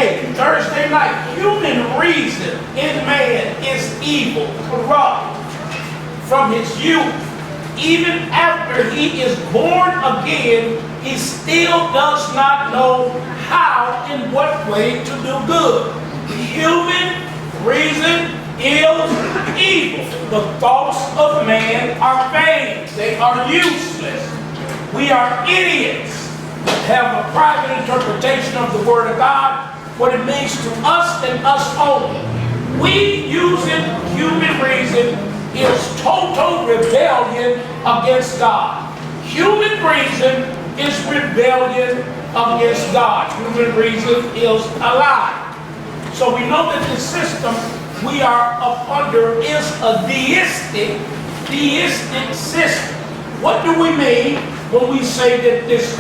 today, Thursday night, human reason in man is evil, corrupt from his youth. Even after he is born again, he still does not know how and what way to do good. Human reason is evil. The thoughts of man are vain. They are useless. We are idiots. Have a private interpretation of the Word of God, what it means to us and us only. We using human reason is total rebellion against God. Human reason is rebellion against God. Human reason is a lie. So we know that the system we are up under is a deistic system. What do we mean when we say that this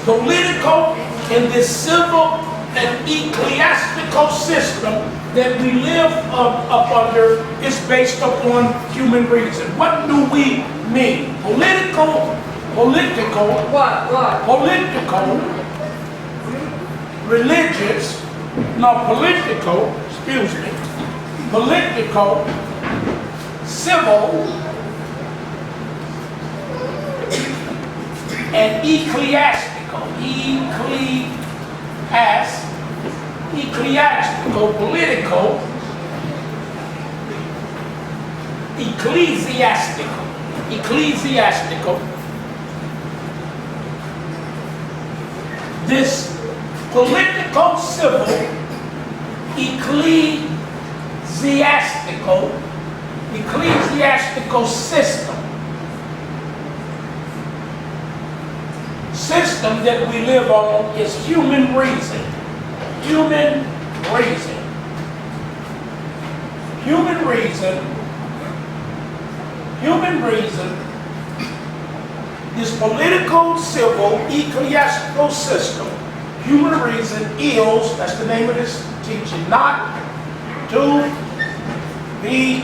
political and this civil and ecclesiastical system that we live up under is based upon human reason? What do we mean? Political, religious, political, civil, and ecclesiastical, political, ecclesiastical. This political, civil, ecclesiastical system that we live on is human reason. Human reason, this political, civil, ecclesiastical system, human reason is, that's the name of this teaching, not to be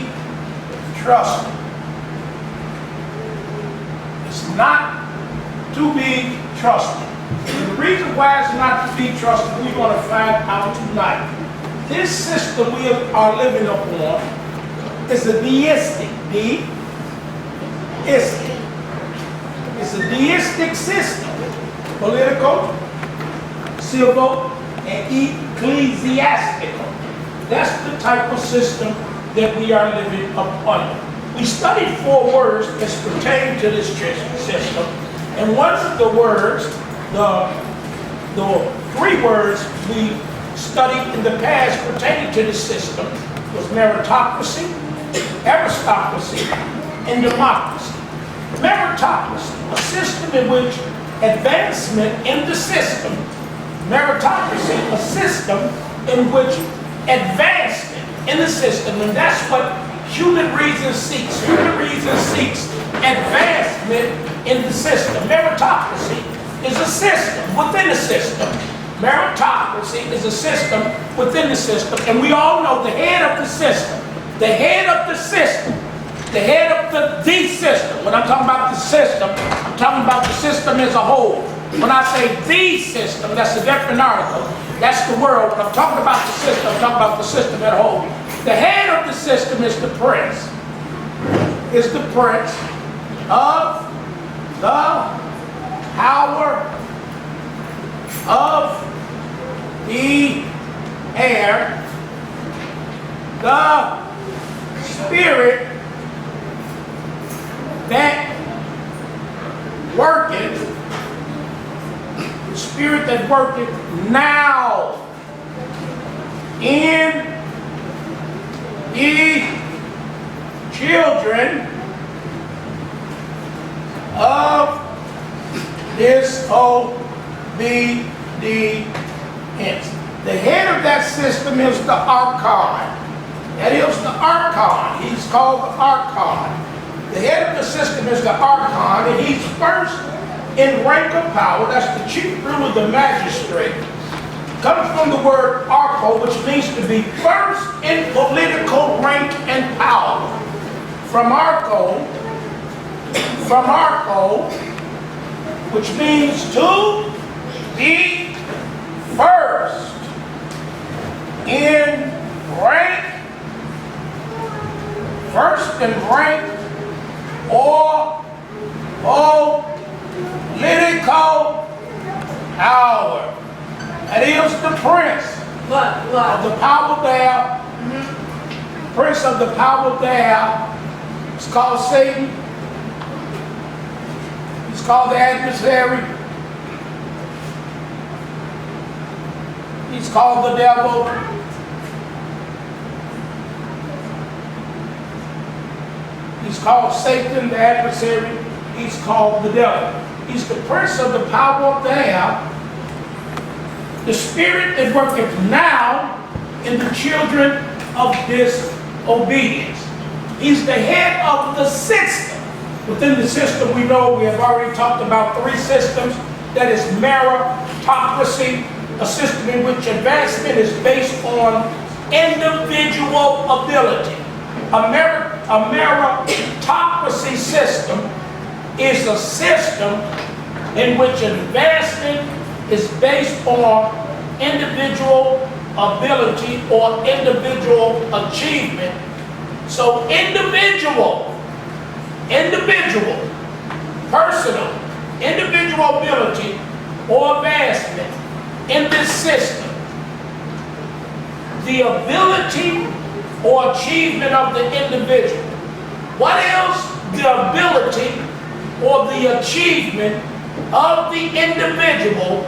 trusted. It's not to be trusted. And the reason why it's not to be trusted, we're going to find out tonight. This system we are living upon is a deistic. It's a deistic system. Political, civil, and ecclesiastical. That's the type of system that we are living upon. We studied 4 words that pertain to this system. And one of the words, the 3 words we studied in the past pertaining to this system was meritocracy, aristocracy, and democracy. Meritocracy, a system in which advancement in the system. Meritocracy, a system in which advancement in the system, and that's what human reason seeks. Human reason seeks advancement in the system. Meritocracy is a system within a system. Meritocracy is a system within the system, and we all know the head of the system. The head of the system. The head of the system. When I'm talking about the system, I'm talking about the system as a whole. When I say the system, that's a different article. That's the world. When I'm talking about the system, I'm talking about the system as a whole. The head of the system is the prince. Is the prince of the power of the air, the spirit that worketh, the spirit that worketh now in the children of disobedience. The head of that system is the archon. That is the archon. He's called the archon. The head of the system is the archon, and he's first in rank of power. That's the chief ruler, the magistrate. Comes from the word archo, which means to be first in political rank and power. From archo, which means to be first. in rank, first in rank, or political power. That is the prince of the power there. Prince of the power there. It's called Satan. He's called the adversary. He's called the devil. He's called Satan, the adversary. He's called the devil. He's the prince of the power of the air. The spirit that worketh now in the children of disobedience. He's the head of the system. Within the system, we know we have already talked about 3 systems. That is meritocracy, a system in which advancement is based on individual ability. A meritocracy system is a system in which advancement is based on individual ability or individual achievement. So personal, individual ability or advancement in this system, the ability or achievement of the individual. What else? The ability or the achievement of the individual.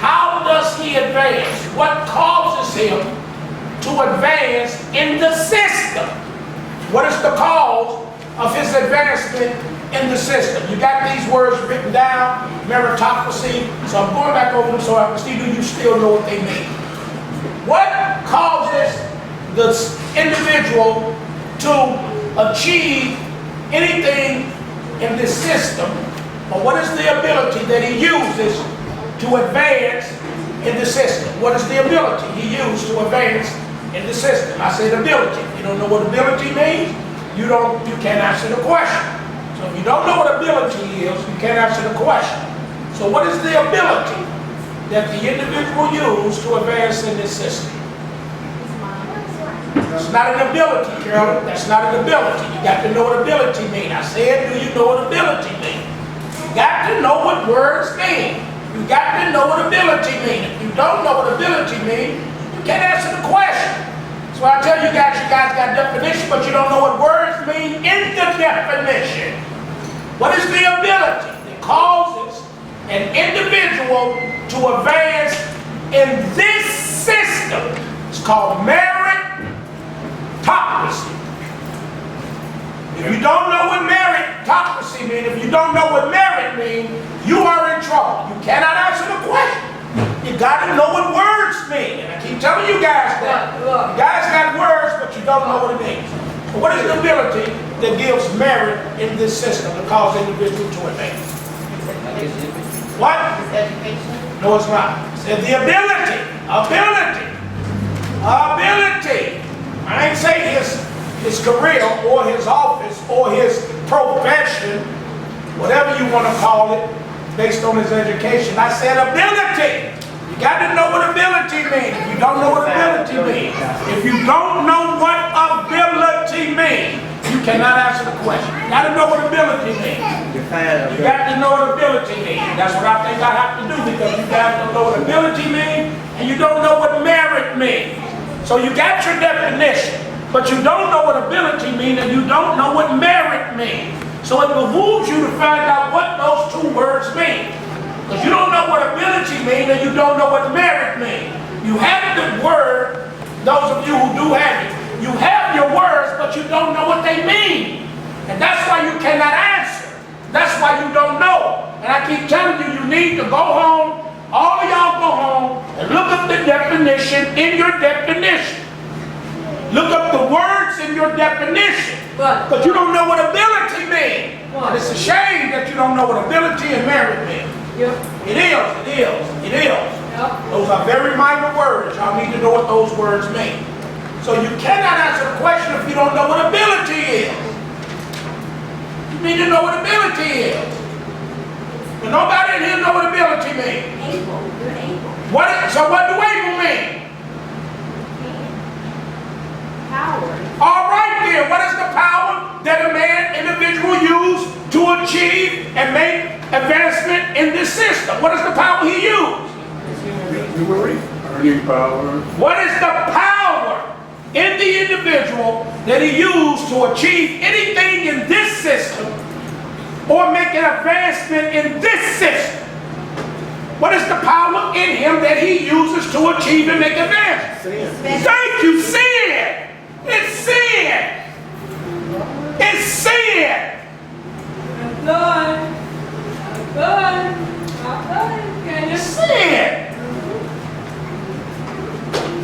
How does he advance? What causes him to advance in the system? What is the cause of his advancement in the system? You got these words written down, meritocracy. So I'm going back over them so I can see, do you still know what they mean? What causes the individual to achieve anything in this system? Or what is the ability that he uses to advance in the system? What is the ability he used to advance in the system? I said ability. You don't know what ability means, you can't answer the question. So if you don't know what ability is, you can't answer the question. So what is the ability that the individual used to advance in this system? It's not an ability, Carolyn. That's not an ability. You got to know what ability means. I said, do you know what ability means? You got to know what words mean. You got to know what ability means. If you don't know what ability means, you can't answer the question. So I tell you guys got definition, but you don't know what words mean in the definition. What is the ability that causes an individual to advance in this system? It's called meritocracy. If you don't know what meritocracy means, if you don't know what merit means, you are in trouble. You cannot answer the question. You got to know what words mean. And I keep telling you guys that. You guys got words, but you don't know what it means. So what is the ability that gives merit in this system to cause individuals to advance? What? Education? No, it's not. It said the ability. I ain't saying his career or his office or his profession, whatever you want to call it, based on his education. I said ability. You got to know what ability means. If you don't know what ability means, you cannot answer the question. You got to know what ability means. You got to know what ability means. That's what I think I have to do, because you guys don't know what ability means and you don't know what merit means. So you got your definition, but you don't know what ability means and you don't know what merit means. So it behooves you to find out what those 2 words mean. Because you don't know what ability means and you don't know what merit means. You have the word, those of you who do have it, you have your words, but you don't know what they mean. And that's why you cannot answer. That's why you don't know. And I keep telling you, you need to go home, all of y'all go home, and look up the definition in your definition. Look up the words in your definition. But you don't know what ability means. And it's a shame that you don't know what ability and merit mean. Yep. It is. Yep. Those are very minor words. Y'all need to know what those words mean. So you cannot answer the question if you don't know what ability is. You need to know what ability is. But nobody in here know what ability means. Able. You're able. So what do able mean? achieve and make advancement in this system. What is the power he used? Earning power. What is the power in the individual that he used to achieve anything in this system or make an advancement in this system? What is the power in him that he uses to achieve and make advancement? Sin. Thank you, sin. It's sin. It's sin. It's sin.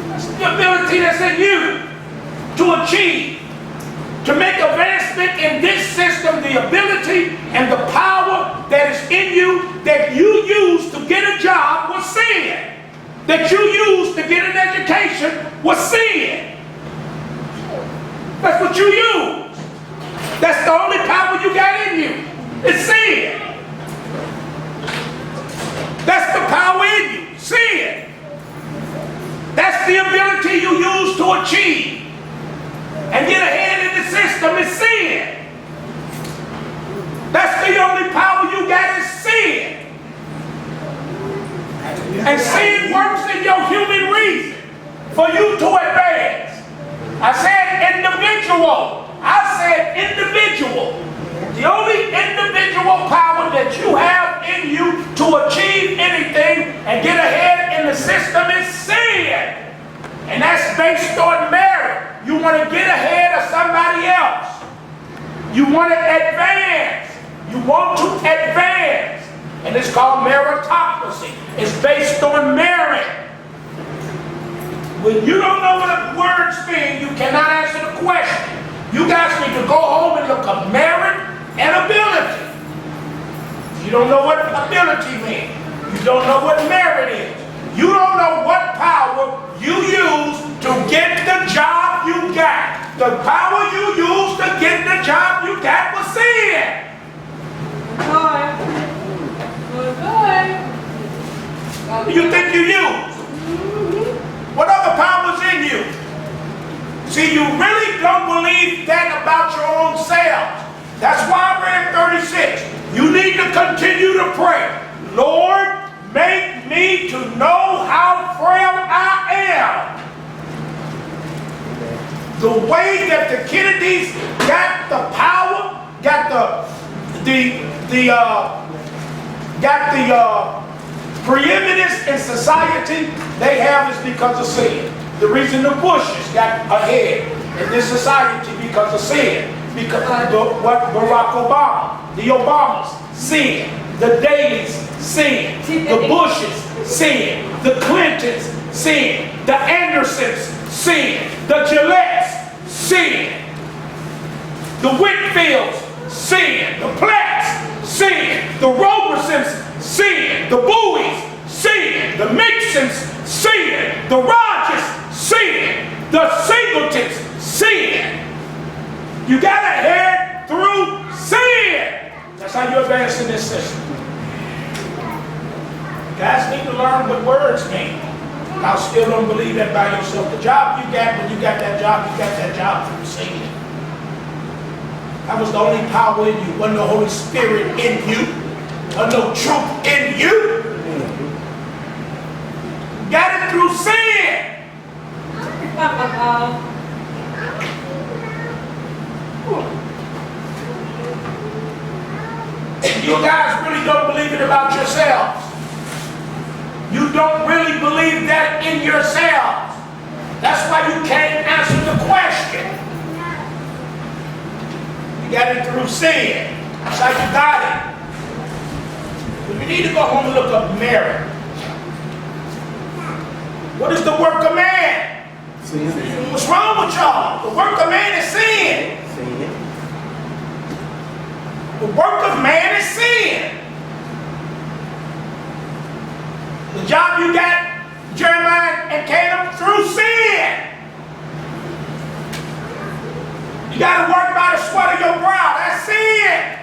That's the ability that's in you to achieve, to make advancement in this system, the ability and the power that is in you that you use to get a job was sin. That you use to get an education was sin. That's what you use. That's the only power you got in you. It's sin. That's the power in you. Sin. That's the ability you use to achieve and get ahead in the system is sin. That's the only power you got is sin. And sin works in your human reason for you to advance. I said individual. I said individual. The only individual power that you have in you to achieve anything and get ahead in the system is sin. And that's based on merit. You want to get ahead of somebody else. You want to advance. You want to advance. And it's called meritocracy. It's based on merit. When you don't know what the words mean, you cannot answer the question. You guys need to go home and look up merit and ability. You don't know what ability means. You don't know what merit is. You don't know what power you use to get the job you got. The power you use to get the job you got was sin. What do you think you use? What other powers in you? See, you really don't believe that about your own self. That's why I read 36. You need to continue to pray. Lord, make me to know how frail I am. The way that the Kennedys got the power, got the preeminence in society they have is because of sin. The reason the Bushes got ahead in this society because of sin. Because what Barack Obama, the Obamas, sin. The Dalys, sin. The Bushes, sin. The Clintons, sin. The Andersons, sin. The Gillettes, sin. The Whitfields, sin. The Platts, sin. The Robersons, sin. The Bowies, sin. The Mixons, sin. The Rogers, sin. The Singletons, sin. You gotta head through sin. That's how you advance in this system. You guys need to learn what words mean. I still don't believe that by yourself. The job you got, when you got that job through sin. That was the only power in you. Wasn't the Holy Spirit in you. Wasn't no truth in you. Got it through sin. You guys really don't believe it about yourselves. You don't really believe that in yourselves. That's why you can't answer the question. You got it through sin. That's how you got it. But you need to go home and look up merit. What is the work of man? Sin. What's wrong with y'all? The work of man is sin. The work of man is sin. The job you got, Jeremiah and Caleb, through sin. You got to work by the sweat of your brow. That's sin.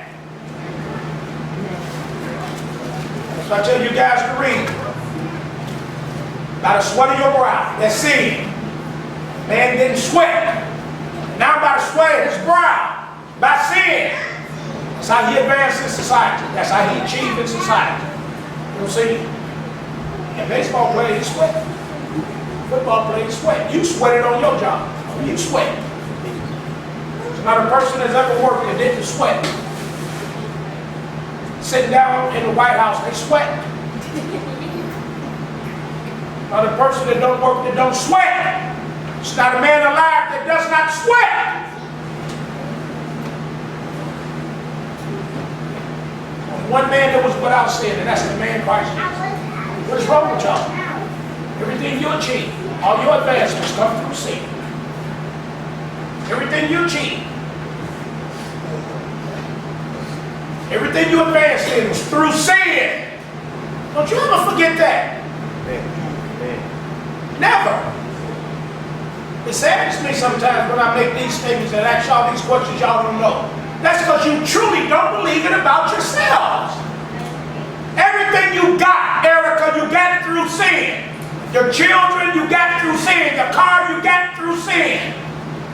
That's what I tell you guys to read. By the sweat of your brow. That's sin. Man didn't sweat. Now by the sweat of his brow. By sin. That's how he advanced in society. That's how he achieved in society. You see? And baseball player, he sweat. Football player, he sweat. You sweated on your job. You sweat. There's not a person that's ever worked that didn't sweat. Sitting down in the White House, they sweat. Not a person that don't work that don't sweat. It's not a man alive that does not sweat. One man that was without sin, and that's the man Christ Jesus. What is wrong with y'all? Everything you achieve, all your advancements come through sin. Everything you achieve, everything you advance in is through sin. Don't you ever forget that. Never. It saddens me sometimes when I make these statements and ask y'all these questions y'all don't know. That's because you truly don't believe it about yourselves. Everything you got, Erica, you got through sin. Your children, you got through sin. Your car, you got through sin.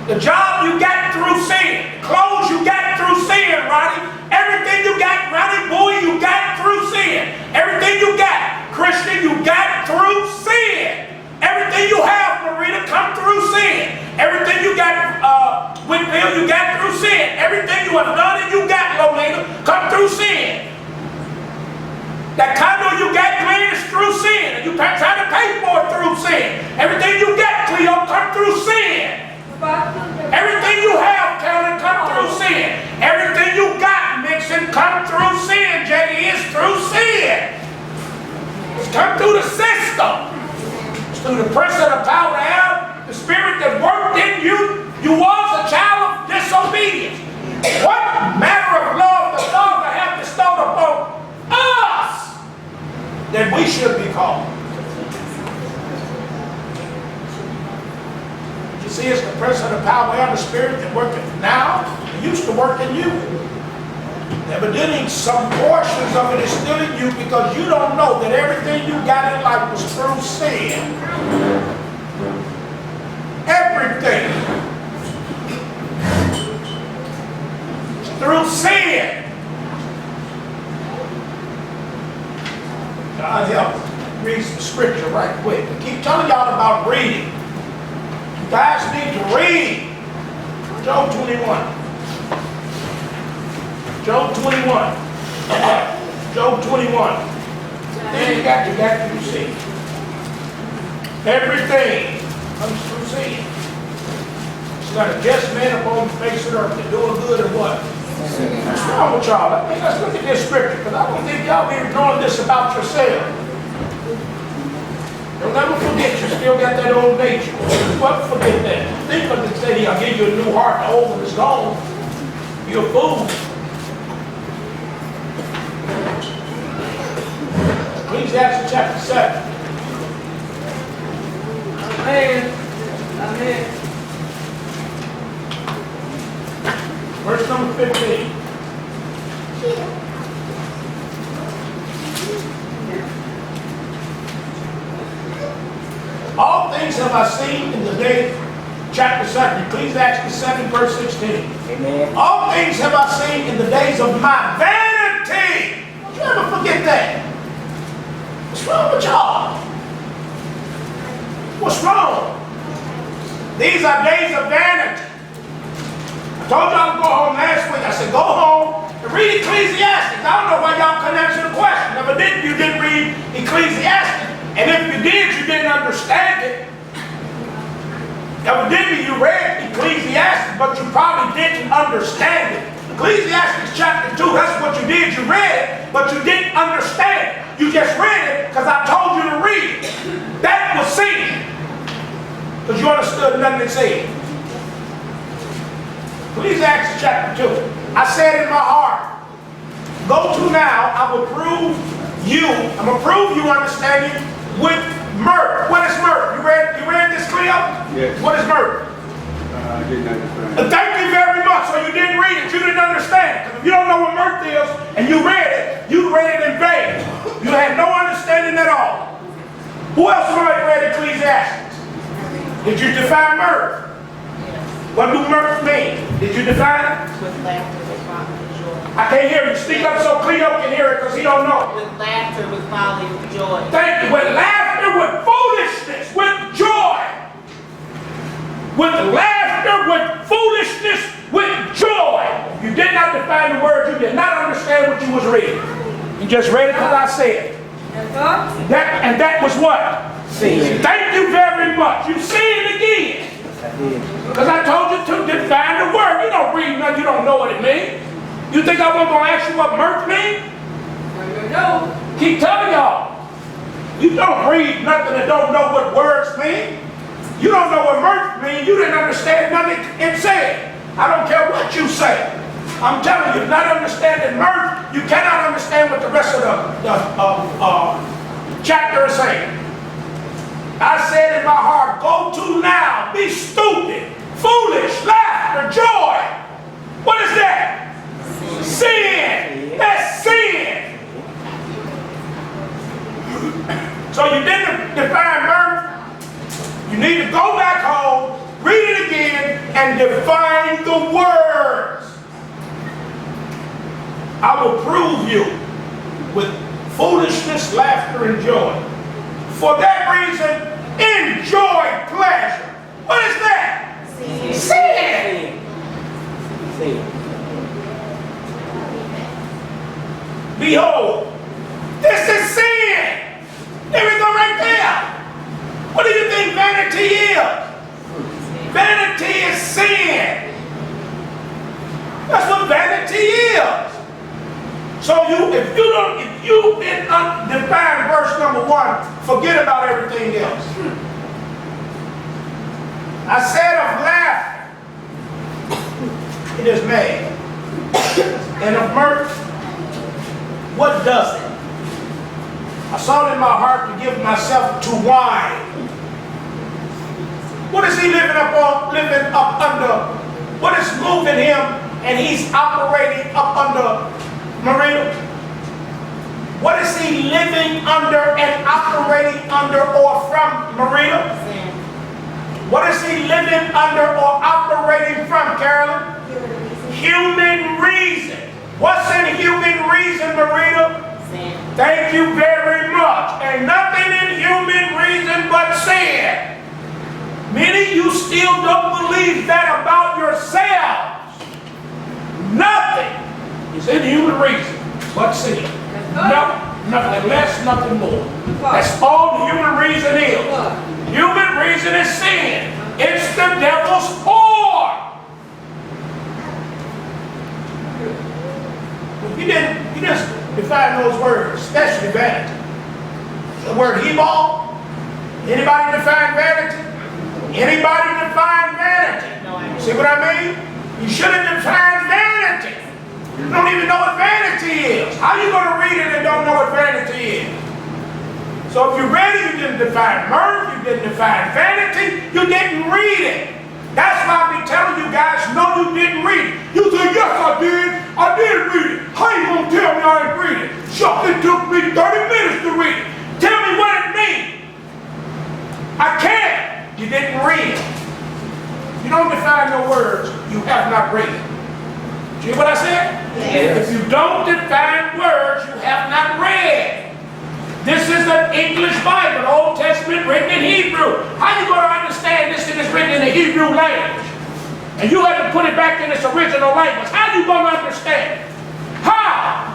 The job, you got through sin. Clothes, you got through sin, Ronnie. Everything you got, Ronnie Bowie, you got through sin. Everything you got, Christian, you got through sin. Everything you have, Marina, come through sin. Everything you got, Whitfield, you got through sin. Everything you have done and you got, Lolita, come through sin. That condo you got, Glenn, is through sin. And you try to pay for it through sin. Everything you got, Cleo, come through sin. Everything you have, Carolyn, come through sin. Everything you got, Mixon, come through sin. JD, is through sin. It's come through the system. It's through the prince of the power of hell, the spirit that worked in you. You was a child of disobedience. What manner of love the Father hath bestowed upon us that we should be called? You see, it's the prince of the power of the spirit that worketh now. It used to work in you. Evidently, some portions of it is still in you because you don't know that everything you got in life was through sin. Everything. Through sin. God help. Read some scripture right quick. I keep telling y'all about reading. You guys need to read. Job 21. Job 21. Job 21. Then you got to see. Everything comes through sin. It's not a just man upon the face of the earth that doing good or what? What's wrong with y'all? Let's look at this scripture, because I don't think y'all be ignoring this about yourself. Don't ever forget you still got that old nature. But forget that. Think of it, say, I'll give you a new heart, the old one is gone. You're a fool. Ecclesiastes chapter 7. Amen. Amen. Verse number 15. All things have I seen in the day, chapter 7, Ecclesiastes 7, verse 16. Amen. All things have I seen in the days of my vanity. Don't you ever forget that. What's wrong with y'all? What's wrong? These are days of vanity. I told y'all to go home last week. I said, go home and read Ecclesiastes. I don't know why y'all couldn't answer the question. Evidently, you didn't read Ecclesiastes. And if you did, you didn't understand it. Evidently, you read Ecclesiastes, but you probably didn't understand it. Ecclesiastes chapter 2, that's what you did. You read it, but you didn't understand it. You just read it because I told you to read it. That was sin. Because you understood nothing it said. Ecclesiastes chapter 2. I said in my heart, go to now, I will prove you, I'm going to prove you understanding with mirth. What is mirth? You read this, Cleo? Yes. What is mirth? I didn't understand. Thank you very much. So you didn't read it, you didn't understand. Because if you don't know what mirth is, and you read it in vain. You had no understanding at all. Who else read Ecclesiastes? Did you define mirth? What do mirth mean? Did you define it? With laughter, with joy. I can't hear you. Speak up so Cleo can hear it because he don't know it. With laughter, with folly, with joy. Thank you. With laughter, with foolishness, with joy. With laughter, with foolishness, with joy. You did not define the word. You did not understand what you was reading. You just read it because I said. And that was what? Sin. Thank you very much. You sinned again. Because I told you to define the word. You don't read nothing. You don't know what it means. You think I wasn't going to ask you what mirth means? No. Keep telling y'all. You don't read nothing and don't know what words mean. You don't know what mirth means. You didn't understand nothing it said. I don't care what you say. I'm telling you, not understanding mirth, you cannot understand what the rest of the chapter is saying. I said in my heart, go to now, be stupid, foolish, laughter, joy. What is that? Sin. That's sin. So you didn't define mirth. You need to go back home, read it again, and define the words. I will prove you with foolishness, laughter, and joy. For that reason, enjoy pleasure. What is that? Sin. Sin. Sin. Behold, this is sin. There we go right there. What do you think vanity is? Vanity is sin. That's what vanity is. So if you didn't define verse number 1, forget about everything else. I said of laughter, it is made. And of mirth, what does it? I saw it in my heart to give myself to wine. What is he living up under? What is moving him and he's operating up under? Marina, what is he living under and operating under or from, Marina? Sin. What is he living under or operating from, Carolyn? Human reason. What's in human reason, Marina? Sin. Thank you very much. And nothing in human reason but sin. Many you still don't believe that about yourselves. Nothing is in human reason but sin. Nothing less, nothing more. That's all the human reason is. Human reason is sin. It's the devil's whore. You didn't define those words, especially vanity. The word hebal. Anybody define vanity? Anybody define vanity? See what I mean? You shouldn't define vanity. You don't even know what vanity is. How are you going to read it and don't know what vanity is? So if you read it, you didn't define mirth, you didn't define vanity, you didn't read it. That's why I be telling you guys, no, you didn't read it. You say, yes, I did. I did read it. How you going to tell me I didn't read it? Shucks, it took me 30 minutes to read it. Tell me what it means. I can't. You didn't read it. You don't define no words, you have not read it. See what I said? Yes. If you don't define words, you have not read. This is an English Bible, Old Testament written in Hebrew. How are you going to understand this and it's written in the Hebrew language? And you have to put it back in its original language. How are you going to understand? How?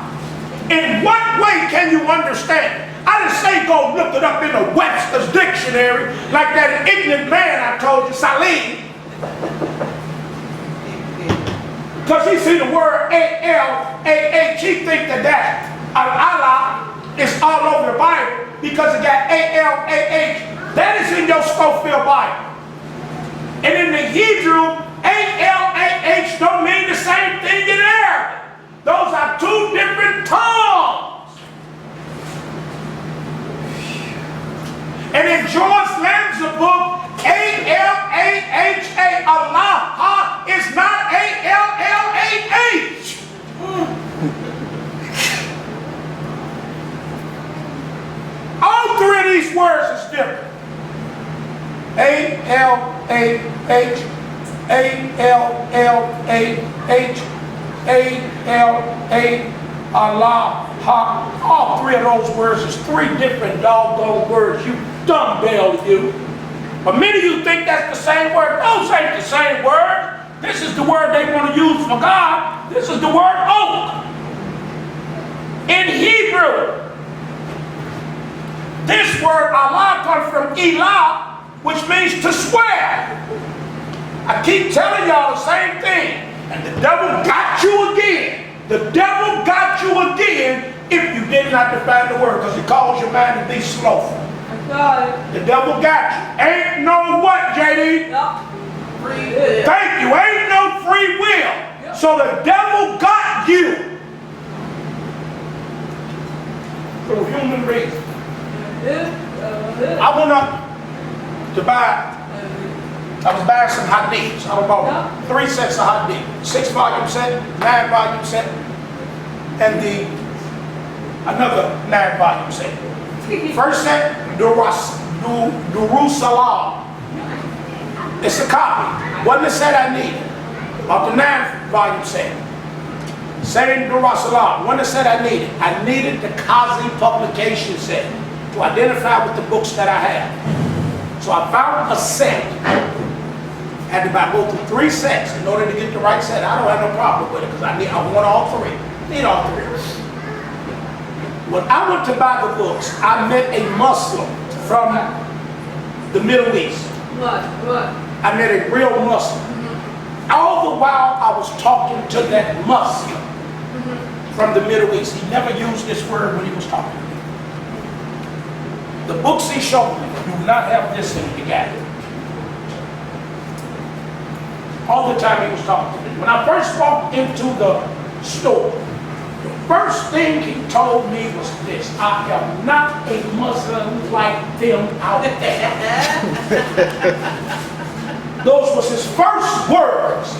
In what way can you understand? I didn't say go look it up in the Webster's dictionary like that ignorant man I told you, Salim. Because he see the word A-L-A-H, he think that Allah is all over the Bible because it got A-L-A-H. That is in your Scofield Bible. And in the Hebrew, A-L-A-H don't mean the same thing in Arabic. Those are two different tongues. And in George Lam's book, A-L-A-H-A, Allah is not A-L-L-A-H. All three of these words is different. A-L-A-H, A-L-L-A-H, A-L-A, Allah, ha. All three of those words is three different doggone words, you dumbbell you. But many of you think that's the same word. Those ain't the same word. This is the word they want to use for God. This is the word oak. In Hebrew, this word Allah comes from Elah, which means to swear. I keep telling y'all the same thing. And the devil got you again. The devil got you again if you did not define the word, because it calls your mind to be slothful. The devil got you. Ain't no what, JD? Free will. Thank you. Ain't no free will. So the devil got you through human reason. I went up to buy, I was buying some hadiths. I bought 3 sets of hadith. 6-volume set, 9-volume set, and another 9-volume set. First set, Jerusalem. It's a copy. Wasn't the set I needed. About the 9-volume set. Same Jerusalem. Wasn't the set I needed. I needed the Kazi publication set to identify with the books that I had. So I found a set. I had to buy both of 3 sets in order to get the right set. I don't have no problem with it because I want all 3. Need all 3. When I went to buy the books, I met a Muslim from the Middle East. What? I met a real Muslim. All the while I was talking to that Muslim from the Middle East. He never used this word when he was talking to me. The books he showed me do not have this in the together. All the time he was talking to me. When I first walked into the store, the first thing he told me was this: I am not a Muslim like them out there. Those was his first words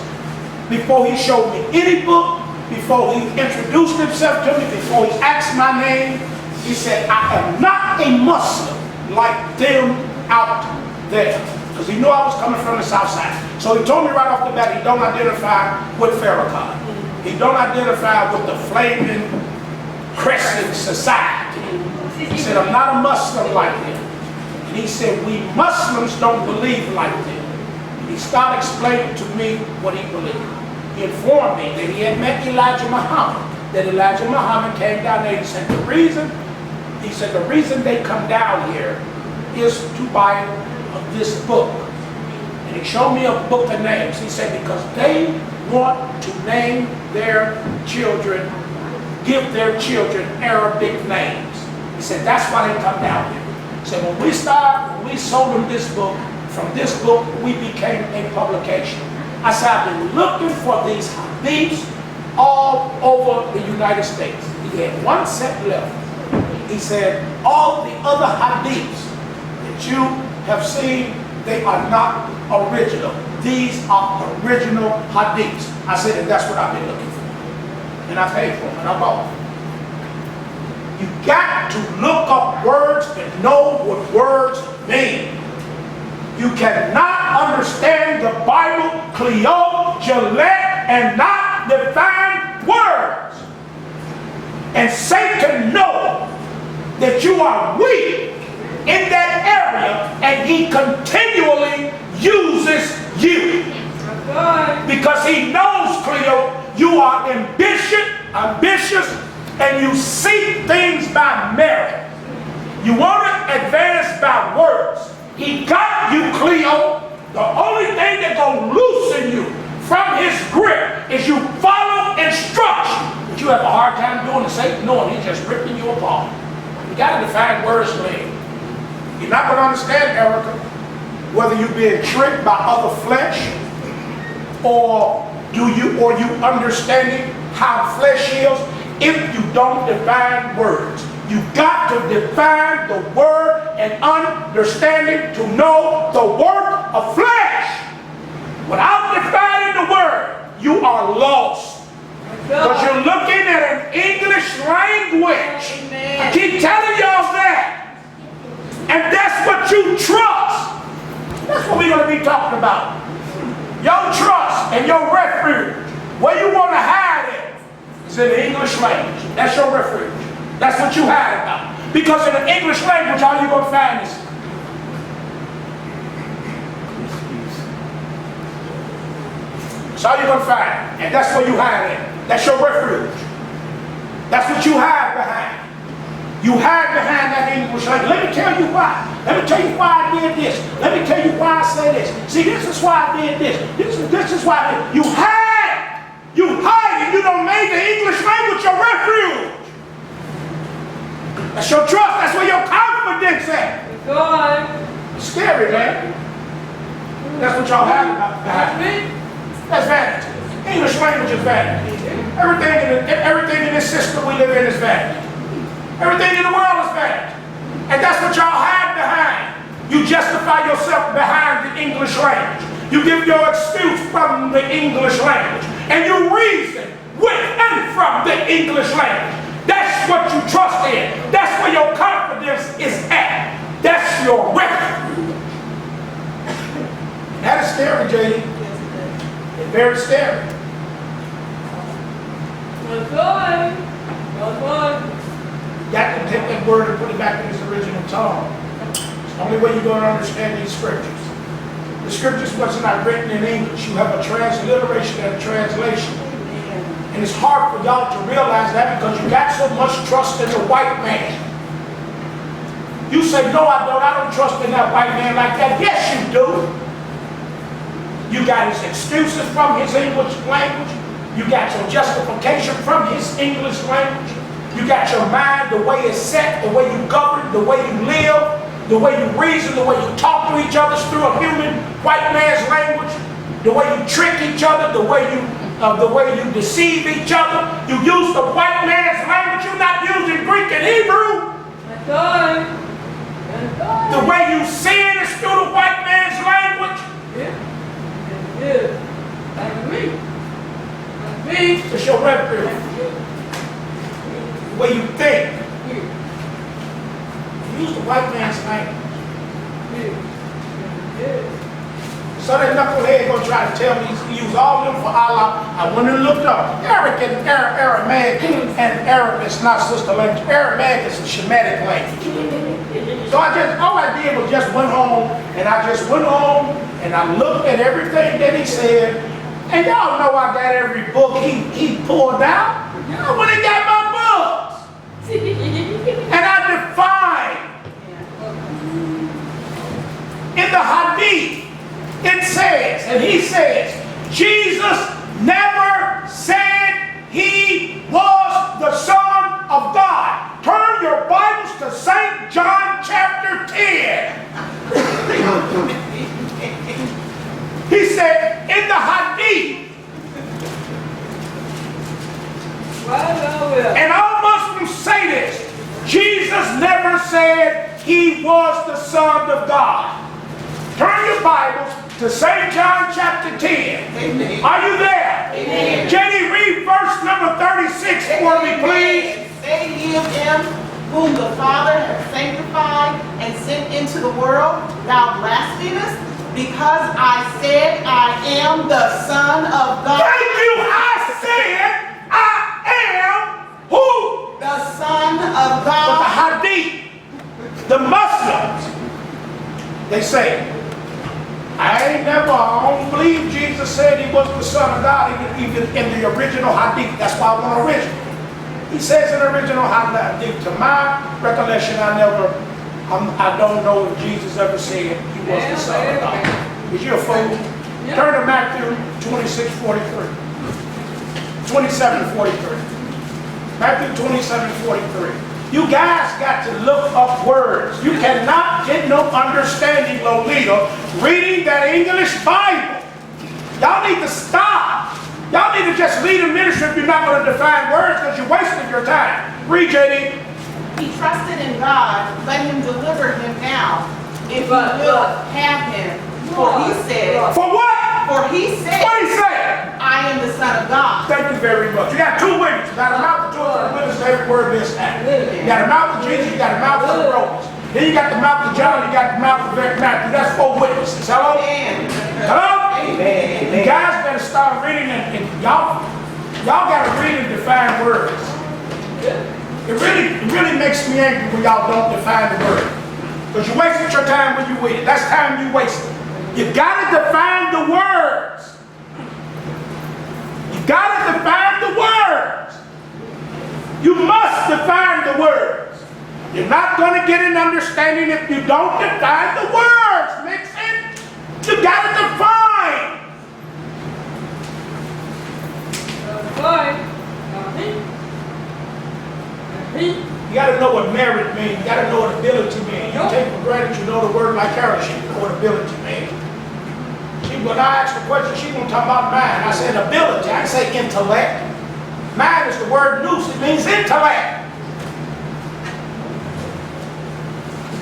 before he showed me any book, before he introduced himself to me, before he asked my name. He said, I am not a Muslim like them out there. Because he knew I was coming from the south side. So he told me right off the bat, he don't identify with Farrakhan. He don't identify with the flaming crescent society. He said, I'm not a Muslim like them. And he said, we Muslims don't believe like them. And he started explaining to me what he believed. He informed me that he had met Elijah Muhammad. That Elijah Muhammad came down there. He said, the reason they come down here is to buy this book. And he showed me a book of names. He said, because they want to name their children, give their children Arabic names. He said, that's why they come down here. He said, when we sold them this book, from this book, we became a publication. I said, I've been looking for these hadiths all over the United States. He had 1 set left. He said, all the other hadiths that you have seen, they are not original. These are original hadiths. I said, and that's what I've been looking for. And I paid for them, and I bought them. You got to look up words and know what words mean. You cannot understand the Bible, Cleo, Gillette, and not define words. And Satan knows that you are weak in that area, and he continually uses you. Because he knows, Cleo, you are ambitious, and you seek things by merit. You want to advance by words. He got you, Cleo. The only thing that's going to loosen you from his grip is you follow instruction. But you have a hard time doing the Satan knowing he's just ripping you apart. You got to define words for him. You're not going to understand, Erica, whether you're being tricked by other flesh, or you understanding how flesh is, if you don't define words. You got to define the word and understanding to know the work of flesh. Without defining the word, you are lost. Because you're looking at an English language. I keep telling y'all that. And that's what you trust. That's what we're going to be talking about. Your trust and your refuge Where you want to hide it is in the English language. That's your refuge. That's what you hide about. Because in the English language, all you're going to find is that's all you're going to find. And that's where you hide it. That's your refuge. That's what you hide behind. You hide behind that English language. Let me tell you why. Let me tell you why I did this. Let me tell you why I say this. See, this is why I did this. This is why you hide. You hide and you don't make the English language your refuge. That's your trust. That's where your confidence at. God. It's scary, man. That's what y'all have behind. That's vanity. English language is vanity. Everything in this system we live in is vanity. Everything in the world is vanity. And that's what y'all hide behind. You justify yourself behind the English language. You give your excuse from the English language. And you reason with and from the English language. That's what you trust in. That's where your confidence is at. That's your refuge. That is scary, JD. It's very scary. You got to take that word and put it back in its original tone. It's the only way you're going to understand these scriptures. The scriptures was not written in English. You have a transliteration and a translation. And it's hard for y'all to realize that because you got so much trust in the white man. You say, no, I don't. I don't trust in that white man like that. Yes, you do. You got his excuses from his English language. You got your justification from his English language. You got your mind, the way it's set, the way you govern, the way you live, the way you reason, the way you talk to each other through a human white man's language, the way you trick each other, the way you deceive each other. You use the white man's language. You're not using Greek and Hebrew. The way you sin is through the white man's language. It's your refuge. The way you think. Use the white man's language. So that knucklehead gonna try to tell me he use all of them for Allah. I went and looked up. Aramaic and Arab is not sister language. Aramaic is a Shemitic language. So all I did was just went home and I looked at everything that he said. And y'all know I got every book he pulled out. I went and got my books. And I defined in the Hadith. It says, and he says, Jesus never said he was the Son of God. Turn your Bibles to St. John chapter 10. He said in the Hadith, and all Muslims say this, Jesus never said he was the Son of God. Turn your Bibles to St. John chapter 10. Amen. Are you there? Amen. Jenny, read verse number 36 for me, please. Say ye of him whom the Father hath sanctified and sent into the world, thou blasphemest, because I said I am the Son of God. Thank you. I said I am who? The Son of God. But the Hadith, the Muslims, they say, I don't believe Jesus said he was the Son of God even in the original Hadith. That's why I want original. He says in the original Hadith, to my recollection, I don't know if Jesus ever said he was the Son of God. Is you a fool? Yeah. Turn to Matthew 26:43. 27:43. Matthew 27:43. You guys got to look up words. You cannot get no understanding, Lolita, reading that English Bible. Y'all need to stop. Y'all need to just lead a ministry if you're not going to define words because you're wasting your time. Read, JD. He trusted in God. Let him deliver him now, if he will have him. For he said. For what? For he said. What he said? I am the Son of God. Thank you very much. You got two witnesses. You got a mouth of two or three witnesses to every word this time. You got a mouth of Jesus, you got a mouth of the Romans. Then you got the mouth of John, you got the mouth of Matthew. That's four witnesses. Hello? Amen. Hello? Amen. You guys better start reading and y'all gotta read and define words. It really makes me angry when y'all don't define the word. Because you wasted your time when you waited. That's time you wasted. You gotta define the words. You gotta define the words. You must define the words. You're not gonna get an understanding if you don't define the words. Make sense? You gotta define. You gotta know what merit means. You gotta know what ability means. You take for granted you know the word like her. She know what ability means. When I asked the question, she gonna talk about mind. I said ability. I didn't say intellect. Mind is the word nous. It means intellect.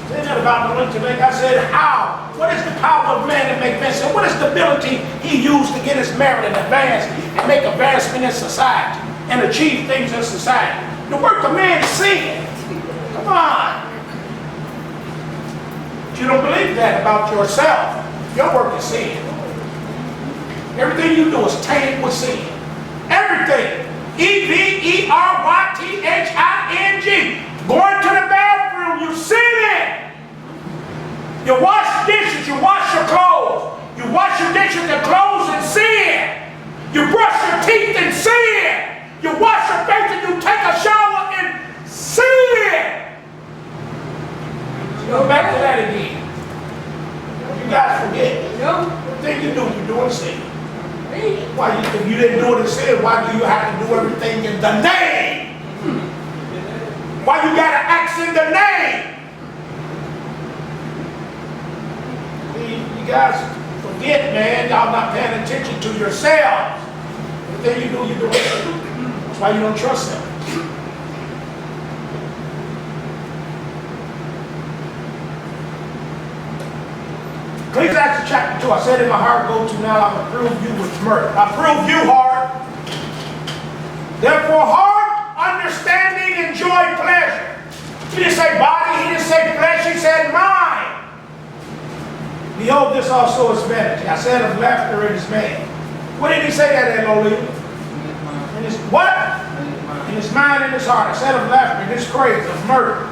Said that about no intellect. I said how? What is the power of man to make men? So what is the ability he used to get his merit and advance and make advancement in society and achieve things in society? The work of man is sin. Come on. But you don't believe that about yourself. Your work is sin. Everything you do is tainted with sin. Everything. EVERYTHING. Going to the bathroom, you sin. You wash dishes, you wash your clothes. You wash your dishes and clothes in sin. You brush your teeth in sin. You wash your face and you take a shower in sin. Go back to that again. You guys forget. Everything you do, you do in sin. Why, if you didn't do it in sin, why do you have to do everything in the name? Why you gotta act in the name? You guys forget, man. Y'all not paying attention to yourselves. Everything you do, you do it. That's why you don't trust them. Ecclesiastes chapter 2, I said in my heart, go to now, I will prove you with mirth. I prove you heart. Therefore, heart, understanding, and joy, pleasure. He didn't say body, he didn't say flesh, he said mind. Behold, this also is vanity. I said of laughter it is man. What did he say that at, Lolita? In his what? In his mind and his heart. I said of laughter, it is crazy, of murder.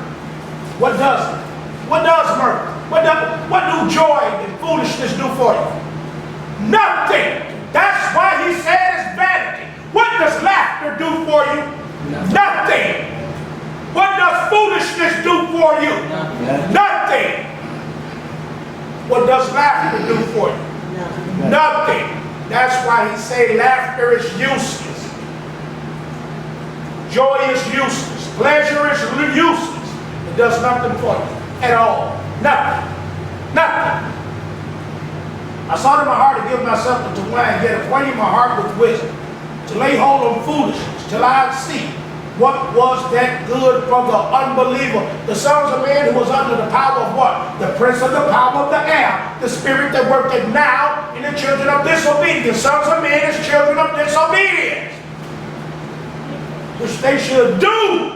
What does it? What does murder? What do joy and foolishness do for you? Nothing. That's why he said it's vanity. What does laughter do for you? Nothing. What does foolishness do for you? Nothing. What does laughter do for you? Nothing. That's why he said laughter is useless. Joy is useless. Pleasure is useless. It does nothing for you at all. Nothing. Nothing. I sought in my heart to give myself to wine, yet acquainting my heart with wisdom, to lay hold on foolishness, till I see what was that good for the unbeliever. The sons of man who was under the power of what? The prince of the power of the air, the spirit that worketh now in the children of disobedience. Sons of men is children of disobedience, which they should do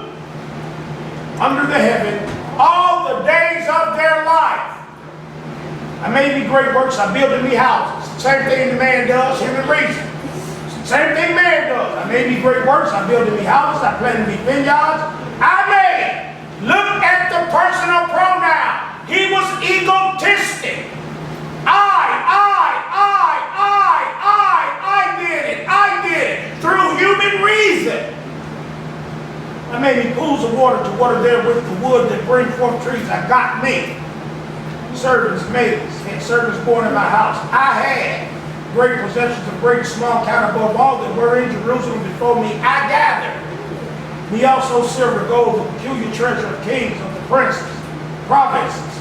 under the heaven all the days of their life. I made me great works, I built me houses. Same thing the man does, human reason. Same thing man does. I made me great works, I built me houses, I planted me vineyards. I made. Look at the personal pronoun. He was egotistic. I did it. Through human reason. I made me pools of water to water therewith the wood that bring forth trees. I got me servants, maids, and servants born in my house. I had great possessions of great and small count above all that were in Jerusalem before me. I gathered me also silver, gold, the peculiar treasure of kings, of the princes, provinces.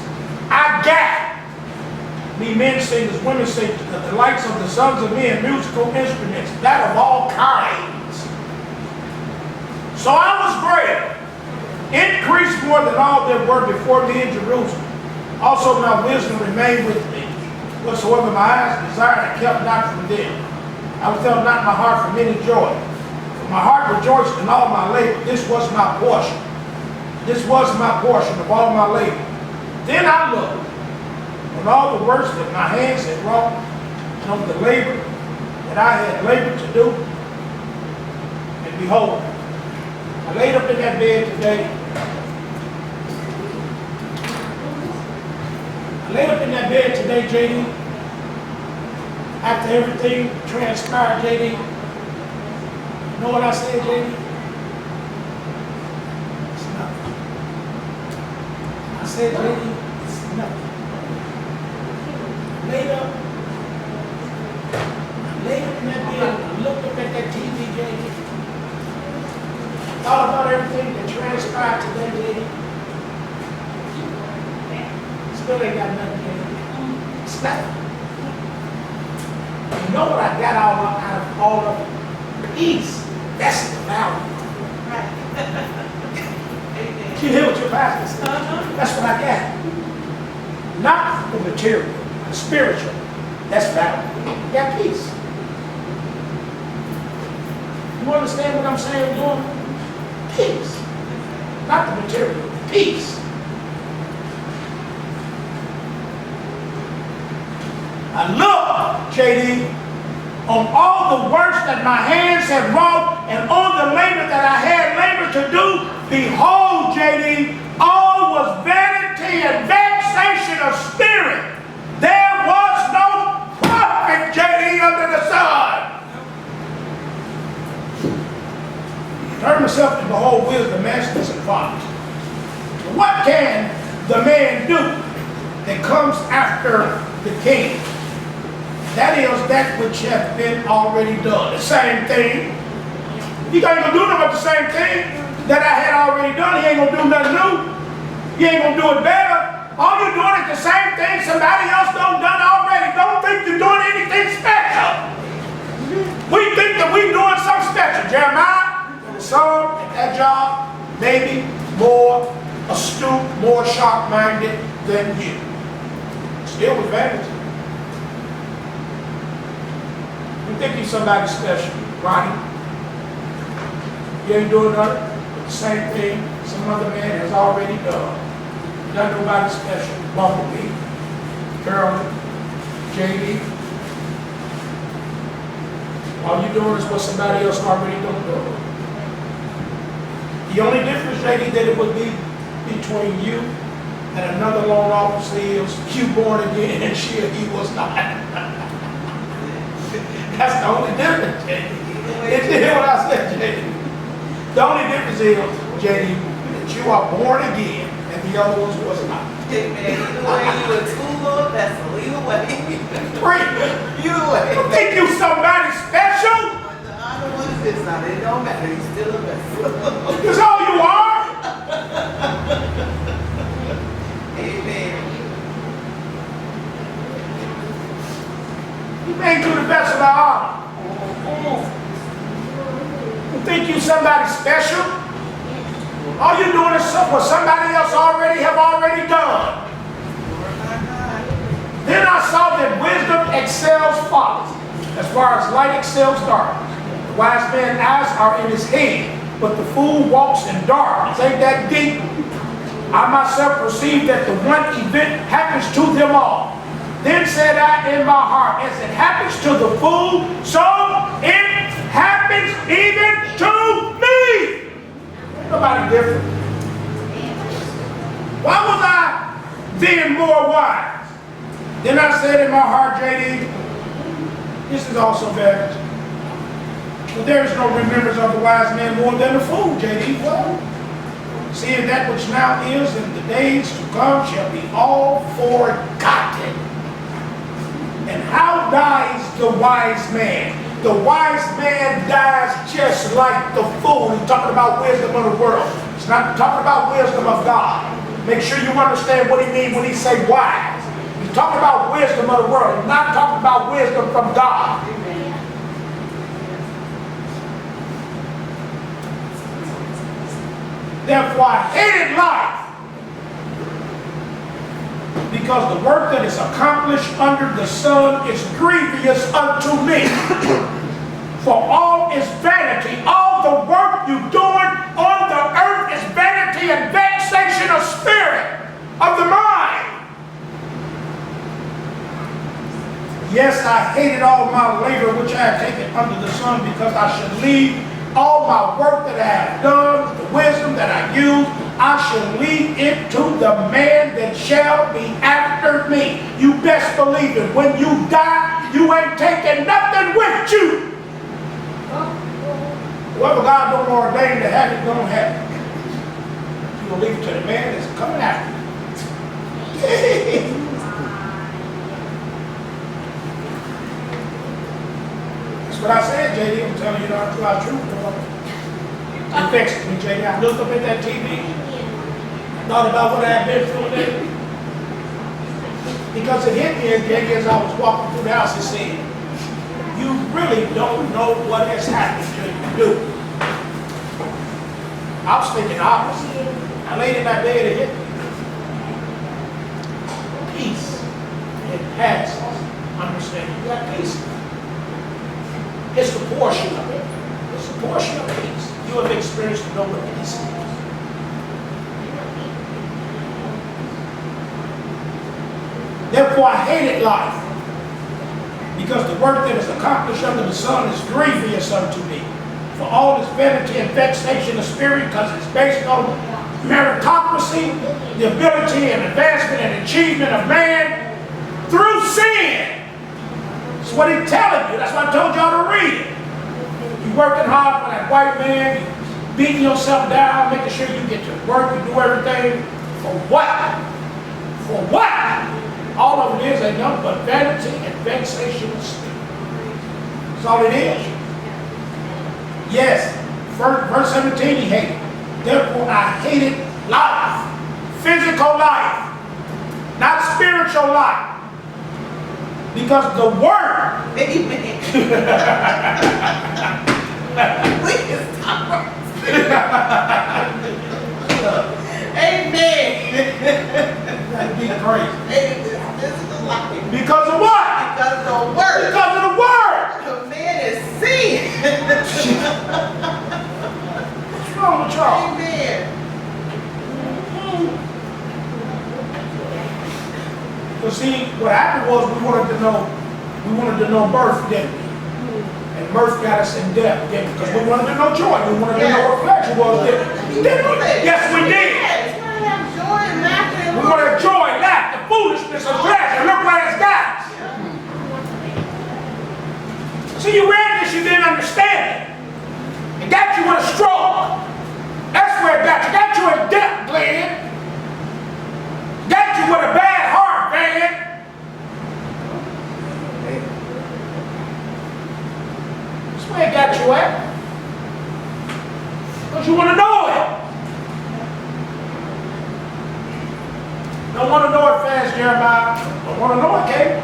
I gathered me men singers, women singers, the delights of the sons of men, musical instruments, that of all kinds. So I was great, increased more than all that were before me in Jerusalem. Also my wisdom remained with me. Whatsoever my eyes desired, I kept not from them. I withheld not my heart from any joy. For my heart rejoiced in all my labor. This was my portion. This was my portion of all my labor. Then I looked on all the works that my hands had wrought, and on the labor that I had labored to do. And behold, I laid up in that bed today. I laid up in that bed today, JD. After everything transpired, JD. You know what I said, JD? It's nothing. I said, JD, it's nothing. I laid up in that bed, I looked up at that TV, JD. Thought about everything that transpired today, JD. Still ain't got nothing, JD. It's nothing. You know what I got out of all of it? Peace. That's the value. You hear what your pastor said? That's what I got. Not the material, the spiritual. That's value. You got peace. You understand what I'm saying, Lord? Peace. Not the material. Peace. I look, JD, on all the works that my hands had wrought and on the labor that I had labored to do. Behold, JD, all was vanity and vexation of spirit. There was no profit, JD, under the sun. Turn yourself to behold wisdom, masters, and fathers. What can the man do that comes after the king? That is that which hath been already done. The same thing. He ain't gonna do nothing but the same thing that I had already done. He ain't gonna do nothing new. He ain't gonna do it better. All you're doing is the same thing somebody else done already. Don't think you're doing anything special. We think that we're doing something special. Jeremiah, some at that job, maybe more astute, more sharp-minded than you. Still with vanity. You think you're somebody special, Ronnie? You ain't doing nothing but the same thing some other man has already done. You're not nobody special. Bumblebee, Carolyn, JD. All you're doing is what somebody else already done. The only difference, JD, that it would be between you and another loan officer is you born again and he was not. That's the only difference, JD. Did you hear what I said, JD? The only difference is, JD, that you are born again and the other ones was not. Either way, you a tool of a vessel. Either way. Either way. You think you somebody special? The other one is this now. It don't matter. You're still a vessel. That's all you are. Amen. You made you the best of the honor. You think you somebody special? All you're doing is what somebody else already done. Then I saw that wisdom excels folly, as far as light excels darkness. The wise man's eyes are in his head, but the fool walks in darkness. Ain't that deep? I myself perceive that the one event happens to them all. Then said I in my heart, as it happens to the fool, so it happens even to me. Nobody different. Why was I then more wise? Then I said in my heart, JD, this is also vanity. But there is no remembrance of the wise man more than the fool, JD. Well, seeing that which now is in the days to come shall be all forgotten. And how dies the wise man? The wise man dies just like the fool. He's talking about wisdom of the world. He's not talking about wisdom of God. Make sure you understand what he means when he say wise. He's talking about wisdom of the world. He's not talking about wisdom from God. Therefore I hated life, because the work that is accomplished under the sun is grievous unto me. For all is vanity. All the work you're doing on the earth is vanity and vexation of spirit, of the mind. Yes, I hated all my labor which I had taken under the sun, because I should leave all my work that I have done, the wisdom that I use, I shall leave it to the man that shall be after me. You best believe it. When you die, you ain't taking nothing with you. Whoever God don't ordain to have it, don't have it. You're going to leave it to the man that's coming after you. That's what I said, JD. I'm telling you the truth. It vexed me, JD. I looked up at that TV, thought about what I had been through today. Because it hit me, JD, as I was walking through the house, it said, you really don't know what has happened till you do. I was thinking opposite. I laid in my bed and hit me. Peace. It passes understanding. You got peace. It's the portion of it. It's a portion of peace. You have experienced to know what peace is. Therefore, I hated life, because the work that is accomplished under the sun is grievous unto me. For all is vanity and vexation of spirit, because it's based on meritocracy, the ability and advancement and achievement of man through sin. That's what he's telling you. That's what I told y'all to read it. You're working hard for that white man, you're beating yourself down, making sure you get to work, you do everything. For what? For what? All of it is ain't nothing but vanity and vexation of spirit. That's all it is. Yes, verse 17 he hated. Therefore I hated life, physical life, not spiritual life. Because the word. Amen. We can stop. Amen. That'd be crazy. This is the life. Because of what? Because of the word. Because of the word. The man is sin. What's wrong with y'all? Amen. But see, what happened was we wanted to know birth, didn't we? And birth got us in death, didn't we? Because we wanted to know joy. We wanted to know what pleasure was, didn't we? Yes, we did. Yes, we want to have joy and laughter. We want to joy, laughter, foolishness, and pleasure. Look where it's got us. See, you read this, you didn't understand it. It got you in a stroke. That's where it got you. Got you in debt, Glenn. Got you with a bad heart, man. That's where it got you at. Because you want to know it. Don't want to know it fast, Jeremiah. Don't want to know it, Kate.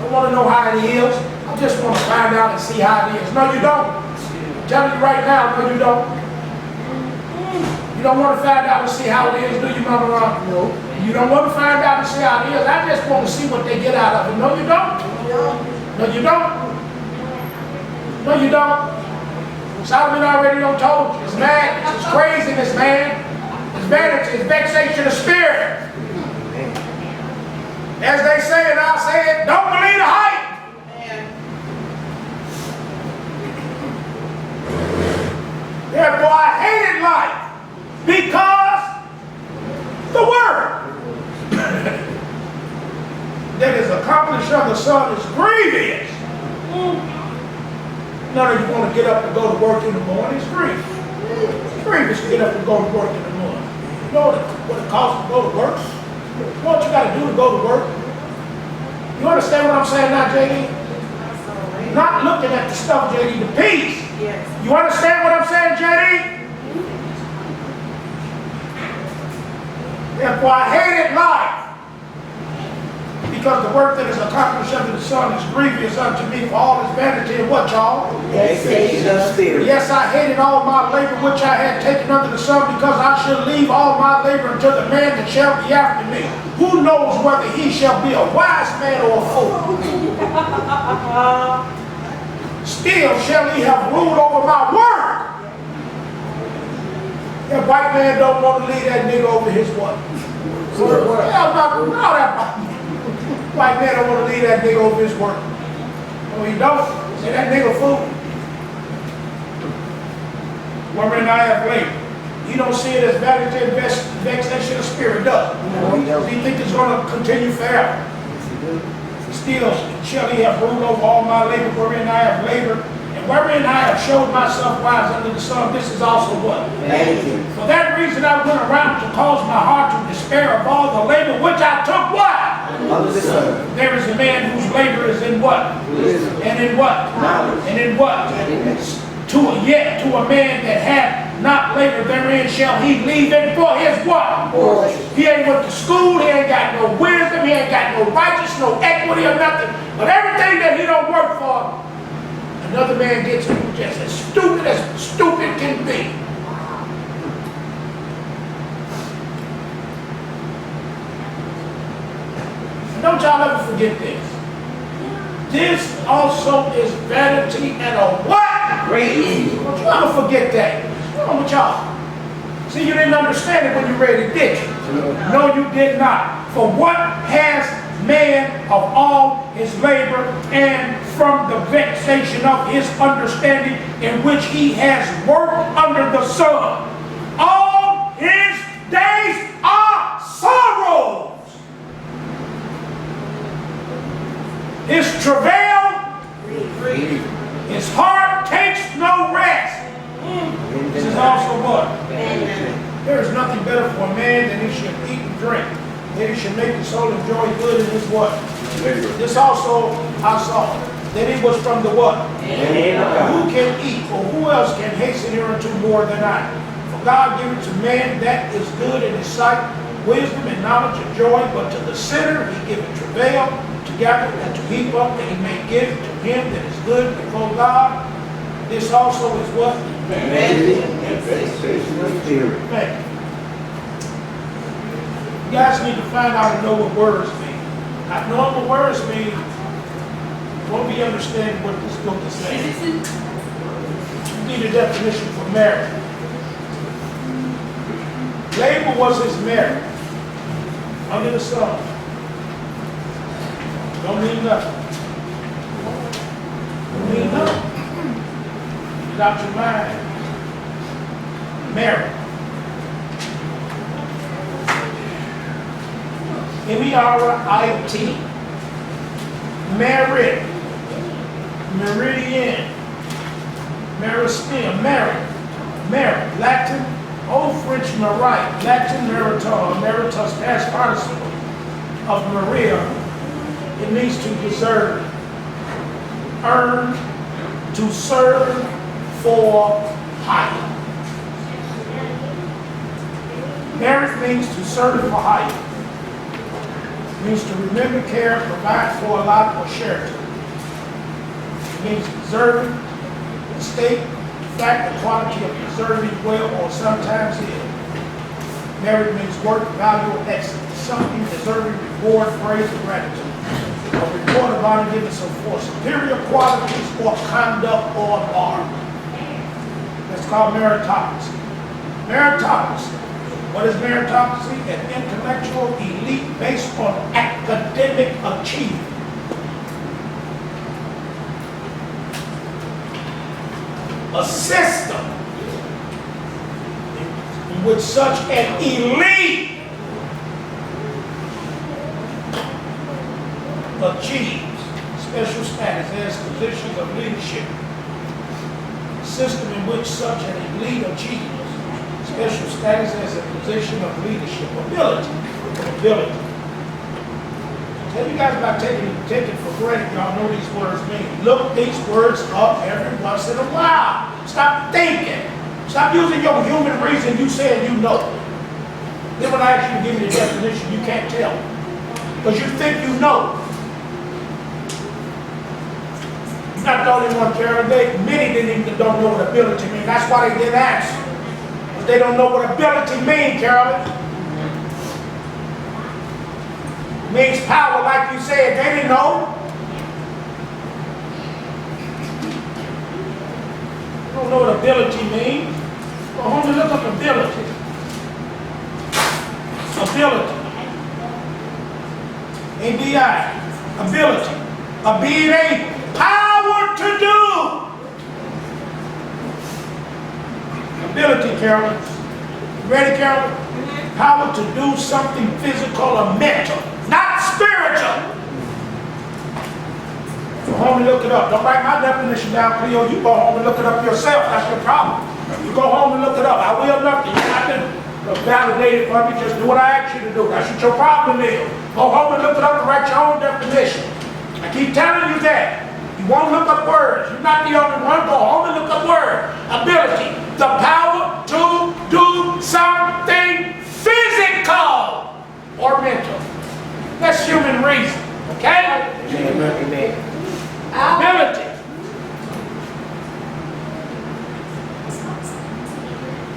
Don't want to know how it is. I just want to find out and see how it is. No, you don't. I'm telling you right now, no, you don't. You don't want to find out and see how it is, do you, Mama Ron? No. You don't want to find out and see how it is. I just want to see what they get out of it. No, you don't. No, you don't. No, you don't. Solomon already done told you. It's mad. It's craziness, man. It's vanity. It's vexation of spirit. As they say, and I'll say it, don't believe the hype. Therefore, I hated life, because the word that is accomplished on the sun is grievous. None of you want to get up and go to work in the morning. It's grievous. It's grievous to get up and go to work in the morning. You know what it costs to go to work? What you got to do to go to work? You understand what I'm saying now, JD? Not looking at the stuff, JD, the peace. Yes. You understand what I'm saying, JD? Therefore, I hated life, because the work that is accomplished under the sun is grievous unto me, for all its vanity and what, y'all? Vexation of spirit. Yes, I hated all my labor which I had taken under the sun, because I shall leave all my labor unto the man that shall be after me. Who knows whether he shall be a wise man or a fool? Still shall he have ruled over my work. That white man don't want to leave that nigga over his what? Yeah, White man don't want to leave that nigga over his work. No, he don't. Say that nigga fool. Women and I have labor. He don't see it as vanity and vexation of spirit, does he? He think it's going to continue forever. Still, shall he have ruled over all my labor, wherein I have labored, and wherein I have showed myself wise under the sun. This is also what? Vanity. For that reason I went around to cause my heart to despair of all the labor which I took what? Under the sun. There is a man whose labor is in what? Wisdom. And in what? Knowledge. And in what? To a man that hath not labored therein shall he leave it for his what? Portion. He ain't went to school, he ain't got no wisdom, he ain't got no righteousness, no equity or nothing. But everything that he don't work for, another man gets him just as stupid can be. And don't y'all ever forget this. This also is vanity and a what? Great evil. Don't you ever forget that. What's wrong with y'all? See, you didn't understand it when you read it, did you? No, you did not. For what has man of all his labor and from the vexation of his understanding in which he has worked under the sun? All his days are sorrows. His travail, his heart takes no rest. This is also what? There is nothing better for a man than he should eat and drink. That he should make his soul enjoy good in his what? Labor. This also I saw. That it was from the what? Who can eat, or who else can hasten hereunto more than I? For God giveth to man that is good in his sight, wisdom and knowledge and joy, but to the sinner he giveth travail together and to heap up that he may give to him that is good before God. This also is what? Vanity and vexation of spirit. Man. You guys need to find out and know what words mean. Not knowing what words mean, won't be understanding what this book is saying. You need a definition for marriage. Labor was his marriage. Under the sun. Don't mean nothing. Don't mean nothing. Get out your mind. Marriage. M-E-R-I-T. Merit. Meridian. Meristem. Merit. Merit. Latin. Old French merit. Latin meritor. Meritus past participle of Maria. It means to deserve. Earn. To serve for hire. Merit means to serve for hire. Means to remember, care, provide for, allot, or share to. It means preserving, the state, the fact, the quality of preserving well, or sometimes ill. Merit means work, value, or excellence. Something deserving reward, praise, or gratitude. A report of honor given so for superior qualities or conduct or art. That's called meritocracy. Meritocracy. What is meritocracy? An intellectual elite based on academic achievement. A system in which such an elite achieves special status as positions of leadership. A system in which such an elite achieves special status as a position of leadership. Ability. Tell you guys about taking it for granted. Y'all know these words mean. Look these words up every once in a while. Stop thinking. Stop using your human reason. You said you know. Then when I ask you to give me the definition, you can't tell. Because you think you know. You're not the only one, Carol. Many didn't even don't know what ability means. That's why they didn't answer. They don't know what ability means, Carolyn. It means power, like you said. They didn't know. You don't know what ability means. Well, homie, look up ability. Ability. A-B-I. ability, of being able, power to do. Ability, Carolyn. Ready, Carolyn? Power to do something physical or mental, not spiritual. Go home and look it up. Don't write my definition down, Cleo. You go home and look it up yourself. That's your problem. You go home and look it up. I will nothing. You're not going to validate it for me. Just do what I ask you to do. That's what your problem is. Go home and look it up and write your own definition. I keep telling you that. You won't look up words. You're not the only one. Go home and look up words. Ability. The power to do something physical or mental. That's human reason. Okay? Amen. Ability.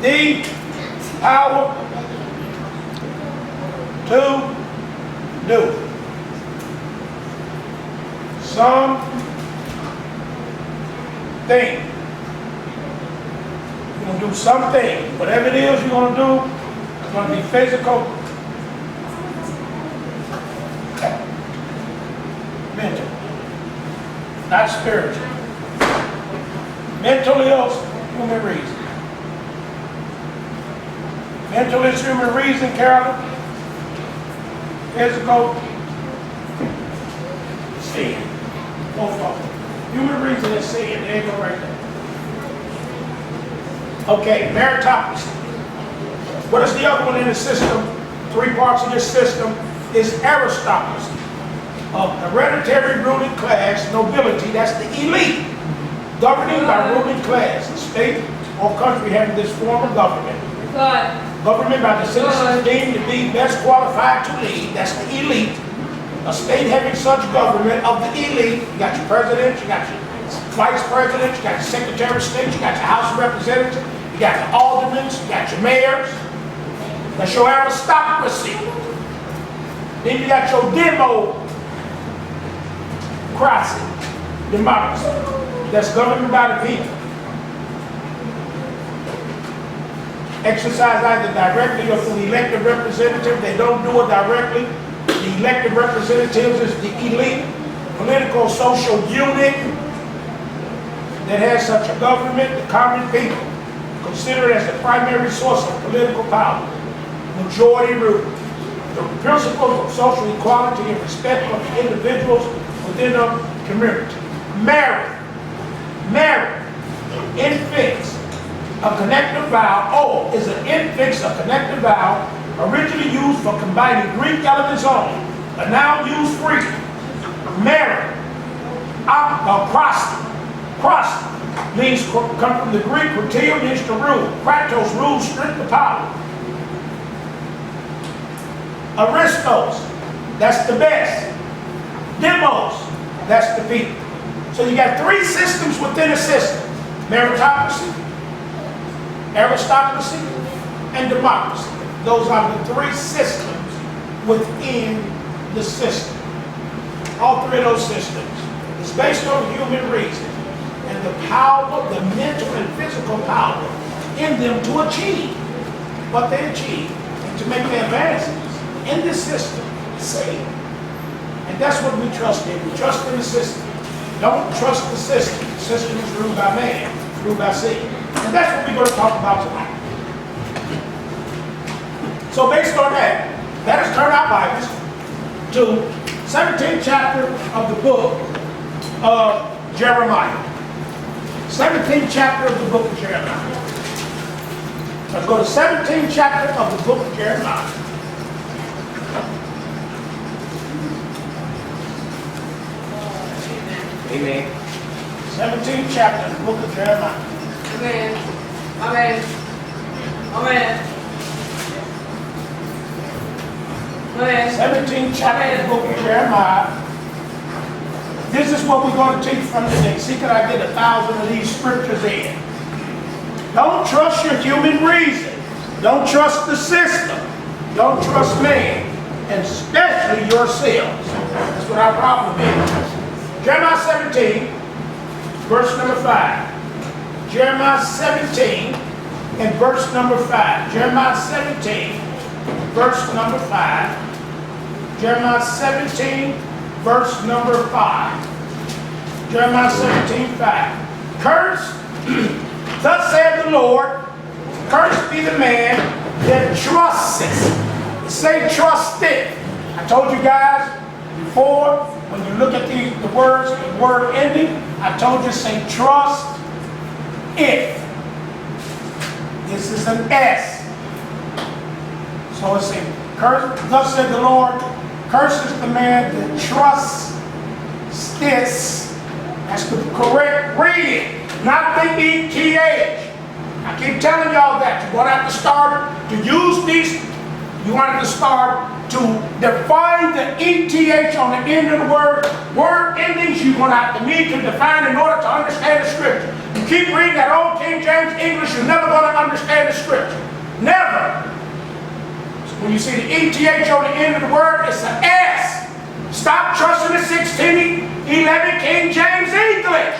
The power to do something. You're going to do something. Whatever it is you're going to do, it's going to be physical, mental, not spiritual. Mental is human reason. Mental is human reason, Carolyn. Physical, sin. Both of them. Human reason is sin. There you go right there. Okay, meritocracy. What is the other one in the system? 3 parts of this system is aristocracy. Hereditary ruling class, nobility, that's the elite. Governing by ruling class, the state or country having this form of government. Government by the citizens deemed to be best qualified to lead, that's the elite. A state having such government of the elite, you got your president, you got your vice president, you got your secretary of state, you got your House of Representatives, you got your aldermen, you got your mayors. That's your aristocracy. Then you got your democracy, that's governed by the people. Exercise either directly or through elected representative. They don't do it directly. The elected representatives is the elite political social unit that has such a government. The common people consider it as the primary source of political power. Majority rule. The principles of social equality and respect for the individuals within a community. Marriage. Infix. A connective vowel, O, is an infix, a connective vowel, originally used for combining Greek elements only, but now used freely. Merit, cross means come from the Greek, kratel means to rule. Kratos rules strict power. Aristos, that's the best. Demos, that's the people. So you got 3 systems within a system: meritocracy, aristocracy, and democracy. Those are the 3 systems within the system. All 3 of those systems is based on human reason and the power, the mental and physical power in them to achieve what they achieve and to make their advances in this system safe. And that's what we trust in. We trust in the system. Don't trust the system. The system is ruled by man, ruled by Satan. And that's what we're going to talk about tonight. So based on that, let us turn our Bibles to 17th chapter of the book of Jeremiah. 17th chapter of the book of Jeremiah. Let's go to 17th chapter of the book of Jeremiah. Amen. 17th chapter of the book of Jeremiah. Amen. Amen. Amen. Amen. 17th chapter of the book of Jeremiah. This is what we're going to teach from today. See, could I get 1,000 of these scriptures in? Don't trust your human reason. Don't trust the system. Don't trust man. And especially yourselves. That's what our problem is. Jeremiah 17, verse number 5. Jeremiah 17 and verse number 5. Jeremiah 17, verse number 5. Jeremiah 17 verse number 5. Jeremiah 17:5. Cursed, thus saith the Lord, cursed be the man that trusteth. Say trusted. I told you guys before, when you look at the word ending, I told you say trust it. This is an S. So it's a curse. Thus said the Lord, curses the man that trusts this. That's the correct reading, not the ETH. I keep telling y'all that. You're going to have to start to use these. You want to start to define the ETH on the end of the word. Word endings you're going to have to need to define in order to understand the scripture. You keep reading that old King James English, you're never going to understand the scripture. Never. So when you see the ETH on the end of the word, it's an S. Stop trusting the 1611 King James English.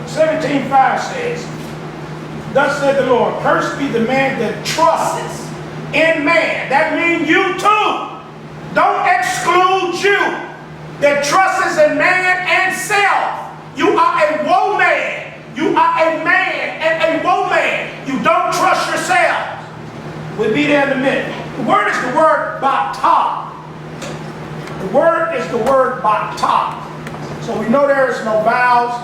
17:5 says, thus said the Lord, cursed be the man that trusts in man. That means you too. Don't exclude you. That trusts in man and self. You are a woe man. You are a man and a woe man. You don't trust yourself. We'll be there in a minute. The word is the word batah. The word is the word batah. So we know there is no vowels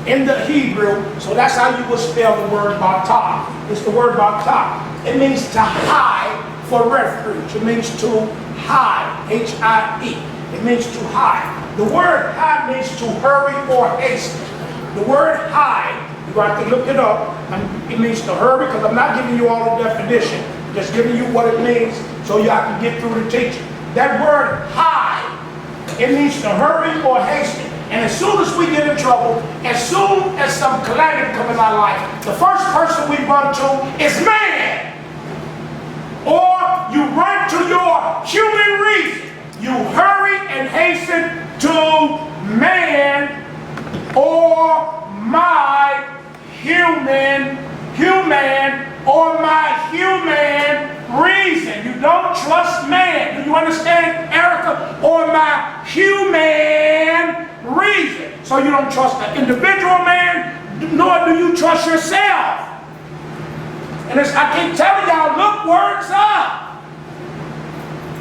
in the Hebrew, so that's how you would spell the word batah. It's the word batah. It means to hide for refuge. It means to hide, H-I-E. It means to hide. The word hide means to hurry or hasten. The word hide, you have to look it up. It means to hurry, because I'm not giving you all the definition. I'm just giving you what it means so you can get through the teaching. That word hide, it means to hurry or hasten. And as soon as we get in trouble, as soon as some calamity comes in our life, the first person we run to is man. Or you run to your human reason. You hurry and hasten to man or my human or my human reason. You don't trust man. Do you understand, Erica? Or my human reason. So you don't trust the individual man, nor do you trust yourself. And I keep telling y'all, look words up.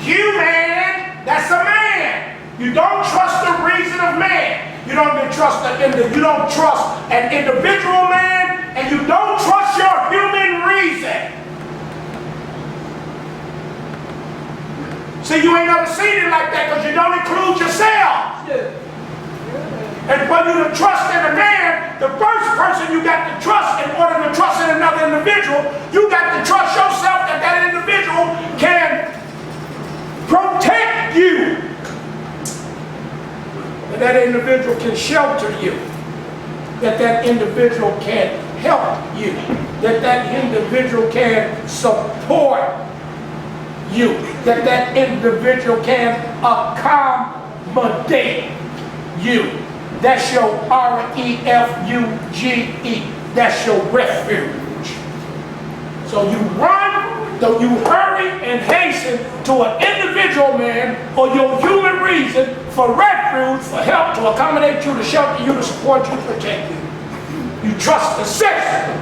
Human, that's a man. You don't trust the reason of man. You don't even trust you don't trust an individual man, and you don't trust your human reason. See, you ain't never seen it like that because you don't include yourself. And for you to trust in a man, the first person you got to trust in order to trust in another individual, you got to trust yourself that that individual can protect you. That individual can shelter you, that that individual can help you, that that individual can support you, that that individual can accommodate you. That's your R-E-F-U-G-E. That's your refuge. So you run, though you hurry and hasten to an individual man or your human reason for refuge, for help, to accommodate you, to shelter you, to support you, to protect you. You trust the system.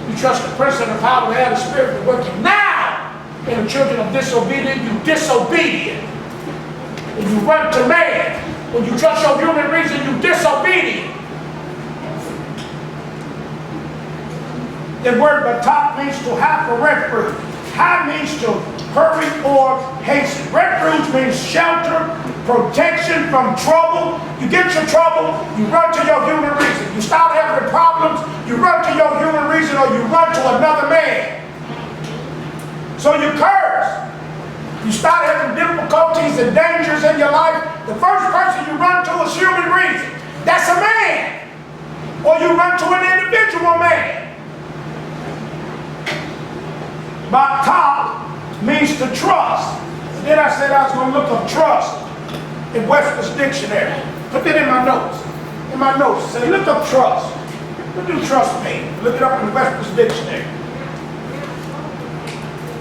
You trust the person of power, the the spirit of working now. In the children of disobedience, you disobedient. And you run to man. When you trust your human reason, you disobedient. The word batah means to have for refuge. Ha means to hurry or hasten. Refuge means shelter, protection from trouble. You get your trouble, you run to your human reason. You start having problems, you run to your human reason, or you run to another man. So you curse. You start having difficulties and dangers in your life. The first person you run to is human reason. That's a man. Or you run to an individual man. Batah means to trust. And then I said I was going to look up trust in Webster's dictionary. Put that in my notes. In my notes, say look up trust. What do trust mean? Look it up in Webster's dictionary.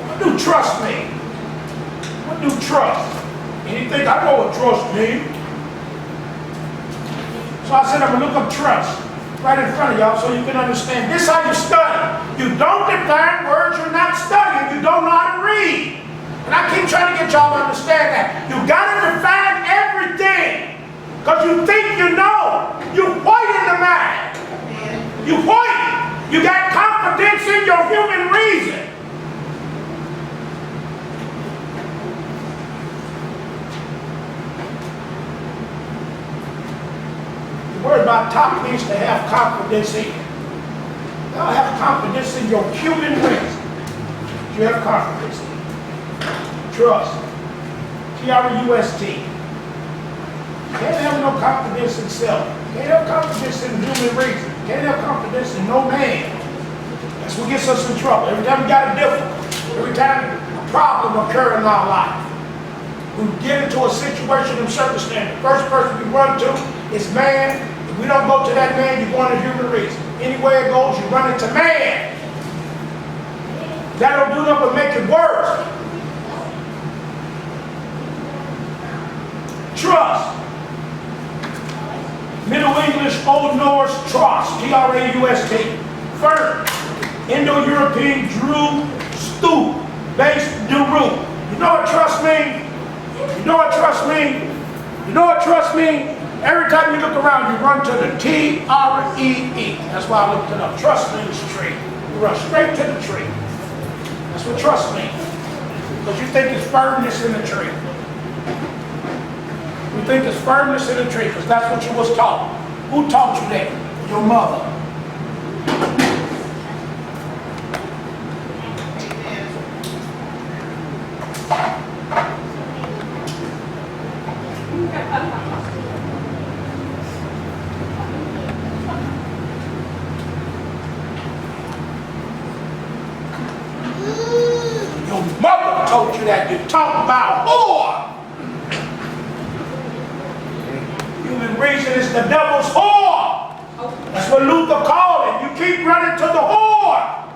What do trust mean? What do trust? And you think, I know what trust means. So I said, I'm going to look up trust right in front of y'all so you can understand. This is how you study. You don't define words you're not studying. You don't know how to read. And I keep trying to get y'all to understand that. You got to define everything. Because you think you know. You white in the mind. You white. You got confidence in your human reason. The word about top means to have confidence in. Y'all have confidence in your human reason. You have confidence in. Trust. T-R-U-S-T. Can't have no confidence in self. Can't have confidence in human reason. Can't have confidence in no man. That's what gets us in trouble. Every time we got a difficulty, every time a problem occurs in our life, we get into a situation and circumstance. The first person we run to is man. If we don't go to that man, you go on to human reason. Anywhere it goes, you run into man. That don't do nothing but make it worse. Trust. Middle English, Old Norse, trust, T-R-A-U-S-T. First, Indo-European, drew, stoop, base, do root. You know what trust means? You know what trust means? You know what trust means? Every time you look around, you run to the T-R-E-E. That's why I looked it up. Trust means tree. You run straight to the tree. That's what trust means. Because you think it's firmness in the tree. You think it's firmness in the tree because that's what you was taught. Who taught you that? Your mother. Your mother told you that. You talk about whore. Human reason is the devil's whore. That's what Luther called it. You keep running to the whore.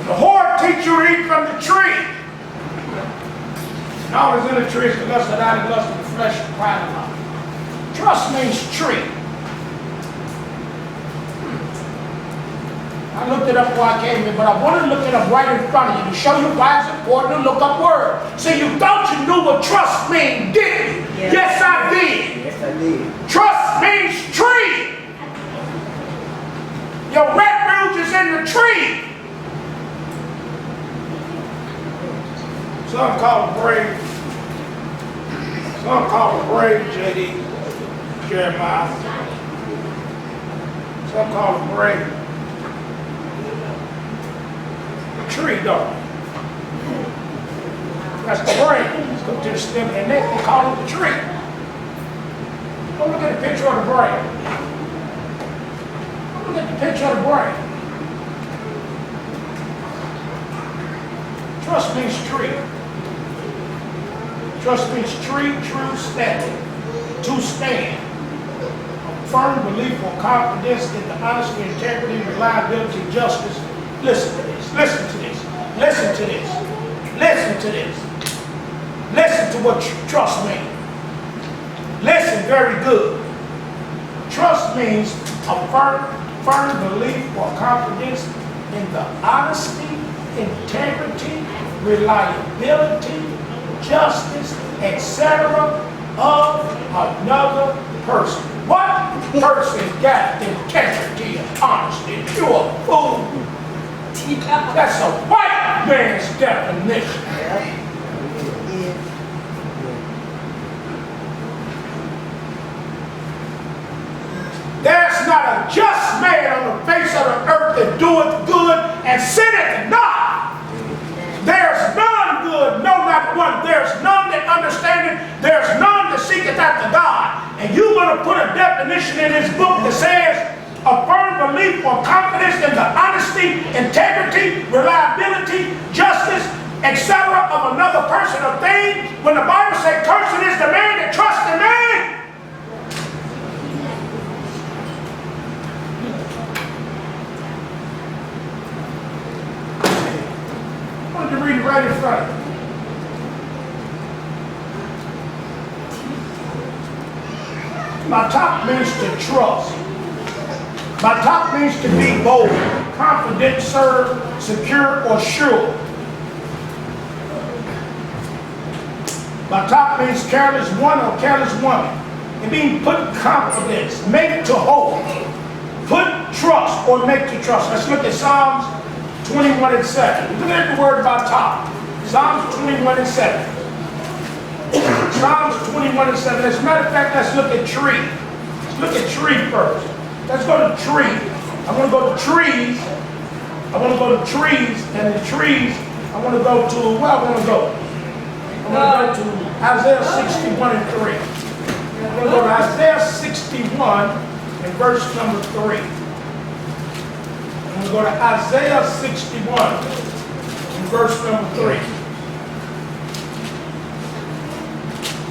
The whore teach you to eat from the tree. And all that's in the tree is the lust of the eye, the lust of the flesh, and pride of life. Trust means tree. I looked it up before I came in, but I wanted to look it up right in front of you to show you why it's important to look up words. See, you thought you knew what trust means, didn't you? Yes, I did. Yes, I did. Trust means tree. Your refuge is in the tree. Some call it brave. Some call it brave, J.D. Jeremiah. Some call it brave. Tree dog. That's the brain. Let's go to the stem of the neck. They call it the tree. Go look at the picture of the brain. Go look at the picture of the brain. Trust means tree. Trust means tree, true, standing. To stand. A firm belief or confidence in the honesty, integrity, reliability, justice. Listen to this. Listen to this. Listen to this. Listen to this. Listen to what trust means. Listen very good. Trust means a firm belief or confidence in the honesty, integrity, reliability, justice, etc. of another person. What person got integrity and honesty, pure food? That's a white man's definition. There's not a just man on the face of the earth that doeth good and sinneth not. There's none good, no not one. There's none that understandeth. There's none that seeketh after God. And you're going to put a definition in this book that says a firm belief or confidence in the honesty, integrity, reliability, justice, etc. of another person or thing. When the Bible says, cursed is the man that trusts in man. I wanted to read it right in front of you. Matap means to trust. Matap means to be bold, confident, certain, secure, or sure. Matap means careless one or careless woman. It means put confidence, make to hope, put trust or make to trust. Let's look at Psalms 21:7. Look at the word Matap. Psalms 21:7. Psalms 21:7. As a matter of fact, let's look at tree. Let's look at tree first. Let's go to tree. I want to go to trees. I want to go to trees, and in trees, I want to go to, where I want to go? I want to go to Isaiah 61:3. I'm going to go to Isaiah 61 and verse number 3. I'm going to go to Isaiah 61 and verse number 3.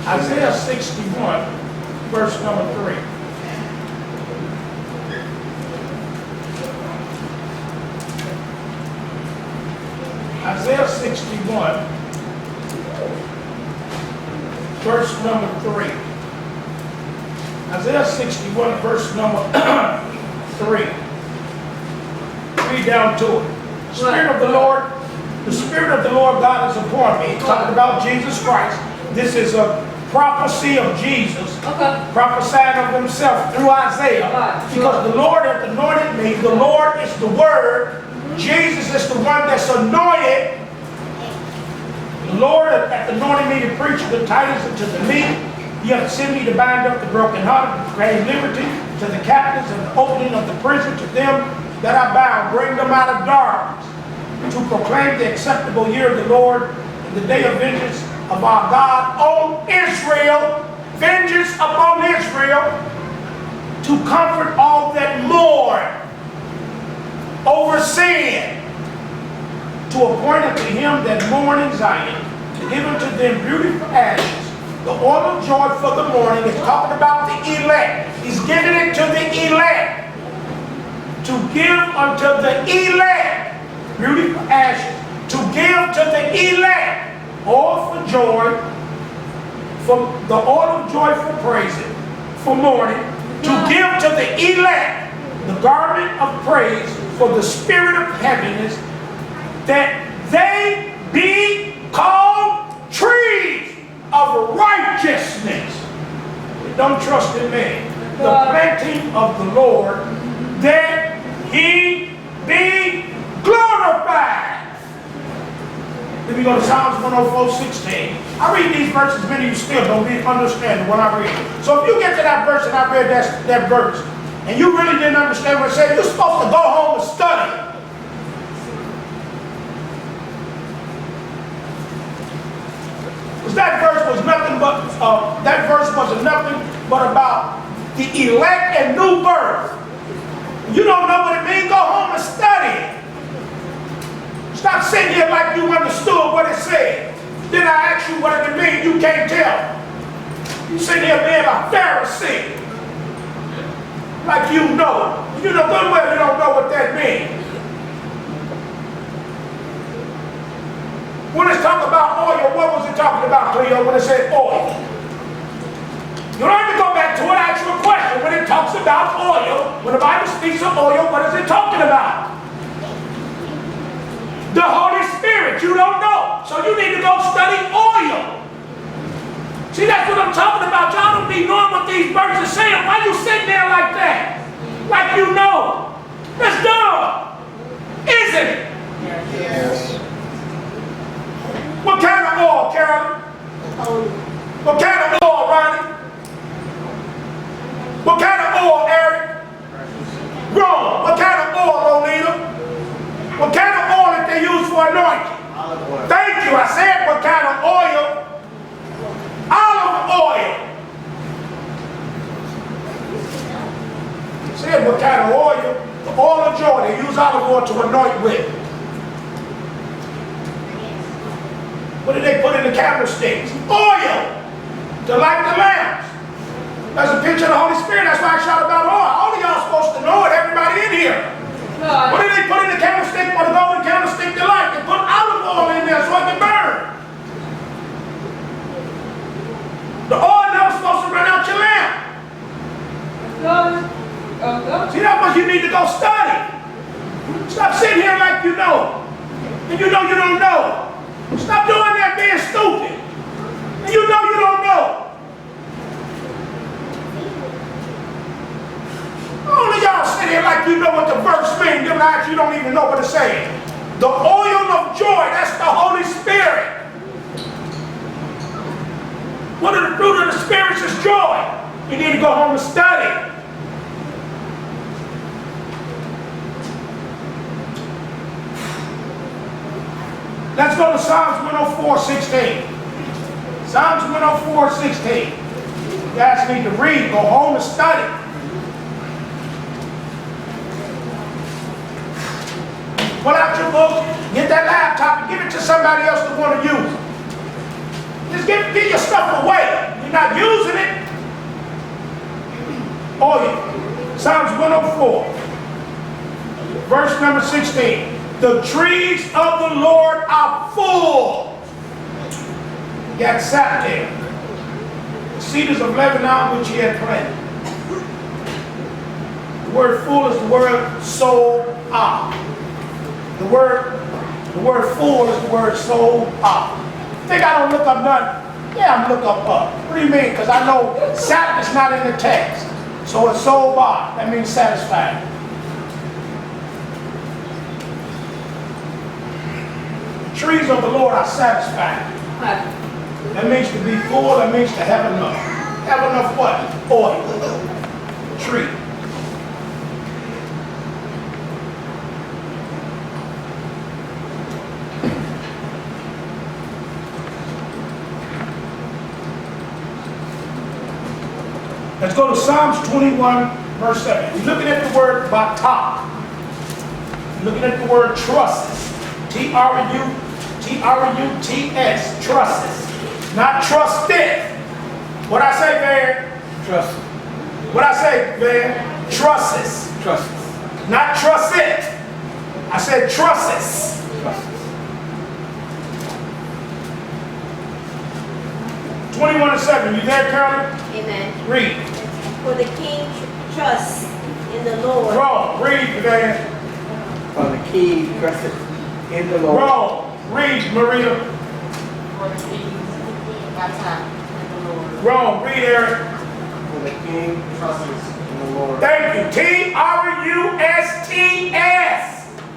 Isaiah 61, verse number 3. Isaiah 61, verse number 3. Isaiah 61, verse number 3. Read down to it. The Spirit of the Lord God is upon me. Talking about Jesus Christ. This is a prophecy of Jesus, prophesying of himself through Isaiah. Because the Lord hath anointed me. The Lord is the Word. Jesus is the one that's anointed. The Lord hath anointed me to preach the tidings unto the meek. He hath sent me to bind up the brokenhearted, to proclaim liberty to the captives, and the opening of the prison to them that are bound. Bring them out of darkness, to proclaim the acceptable year of the Lord, and the day of vengeance of our God on Israel. Vengeance upon Israel, to comfort all that mourn over sin, to appoint unto him that mourn in Zion, to give unto them beauty for ashes, the oil of joy for the morning. It's talking about the elect. He's giving it to the elect. To give unto the elect beauty for ashes, to give to the elect oil for joy, for the oil of joy for praising, for mourning, to give to the elect the garment of praise for the spirit of heaviness, that they be called trees of righteousness. Don't trust in man. The planting of the Lord, that he be glorified. Then we go to Psalms 104:16. I read these verses, many of you still don't understand what I read. So if you get to that verse and I read that verse, and you really didn't understand what it said, you're supposed to go home and study. Because that verse was nothing but about the elect and new birth. You don't know what it means, go home and study. Stop sitting here like you understood what it said. Then I ask you what it means, you can't tell. You sitting here being a Pharisee. Like you know. You know good well you don't know what that means. When it's talking about oil, what was it talking about, Cleo, when it said oil? You don't have to go back to it, ask you a question. When it talks about oil, when the Bible speaks of oil, what is it talking about? The Holy Spirit. You don't know. So you need to go study oil. See, that's what I'm talking about. Y'all don't be knowing what these verses say. Why you sitting there like that? Like you know. That's dumb. Isn't it? Yes. What kind of oil, Carolyn? What kind of oil, Ronnie? What kind of oil, Eric? Wrong. What kind of oil, Lolita? What kind of oil that they use for anointing? Thank you. I said what kind of oil? Olive oil. I said what kind of oil? The oil of joy. They use olive oil to anoint with. What did they put in the candlesticks? Oil to light the lamps. That's a picture of the Holy Spirit. That's why I shout about oil. All of y'all supposed to know it, everybody in here. What did they put in the candlestick for the golden candlestick to light? They put olive oil in there so it can burn. The oil never supposed to run out your lamp. Stop sitting here like you know. And you know you don't know. Stop doing that being stupid. And you know you don't know. All of y'all sit here like you know what the verse means. Them guys you don't even know what it's saying. The oil of joy, that's the Holy Spirit. One of the fruit of the Spirit is joy. You need to go home and study. Let's go to Psalms 104:16. Psalms 104:16. You guys need to read, go home and study. Pull out your book, get that laptop, and give it to somebody else that want to use it. Just get your stuff away. You're not using it. Oh, Psalms 104, verse number 16. The trees of the Lord are full. He had sat there. The cedars of Lebanon which he had planted. The word full is the word so-ah. The word full is the word so-ah. Think I don't look up nothing? Yeah, I'm look up. What do you mean? Because I know sat is not in the text. So it's so-ah. That means satisfied. Trees of the Lord are satisfied. That means to be full, that means to have enough. Have enough what? Oil. Tree. Let's go to Psalms 21, verse 7. You're looking at the word batak. You're looking at the word trusses. T-R-U-T-S, trusses. Not trusted. What I say, Van? Trust. What I say, Van? Trusses. Trust. Not trusted. I said trusses. Trust. 21:7. You there, Carolyn? Amen. Read. For the king trusts in the Lord. Wrong. Read, Van. For the king trusteth in the Lord. Wrong. Read, Maria. For the kings, my time in the Lord. Wrong. Read, Eric. For the king trusteth in the Lord. Thank you. T-R-U-S-T-S.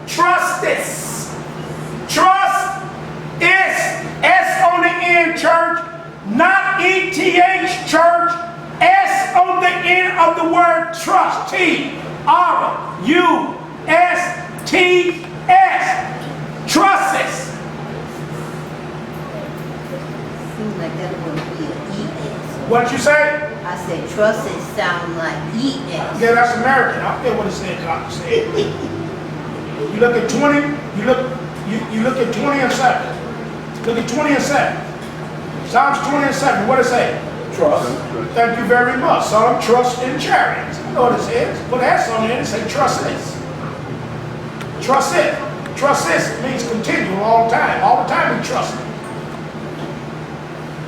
Trustus. Trust is S on the end, church. Not E-T-H, church. S on the end of the word trust. T-R-U-S-T-S. Trustus. Seems like that would be an ES. What you say? I said trusted sound like ES. Yeah, that's American. I don't care what it said. You look at 20. You look at 20 and 7. Look at 20 and 7. Psalms 20 and 7. What does it say? Trust. Thank you very much. Some trust in chariots. You know what it says. Put S on there and say trust this. Trust it. Trust this means continue all the time. All the time we trust it.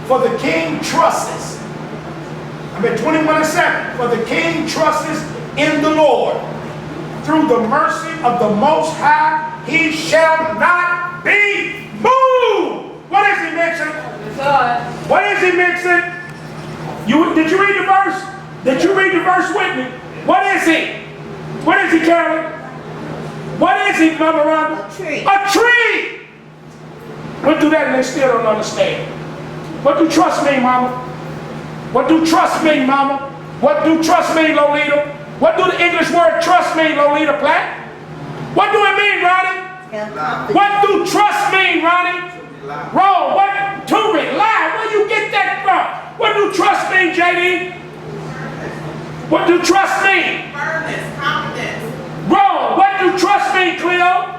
For the king trusts. I'm at 21 and 7. For the king trusts in the Lord. Through the mercy of the Most High, he shall not be moved. What is he mixing? What is he mixing? Did you read the verse? Did you read the verse with me? What is he? What is he, Carolyn? What is he, Mama Rhonda? A tree. A tree! Went through that and they still don't understand. What do trust mean, Mama? What do trust mean, Mama? What do trust mean, Lolita? What do the English word trust mean, Lolita Platt? What do it mean, Ronnie? What do trust mean, Ronnie? Wrong. What? To rely. Where you get that from? What do trust mean, JD? What do trust mean? Firmness, confidence. Wrong. What do trust mean, Cleo?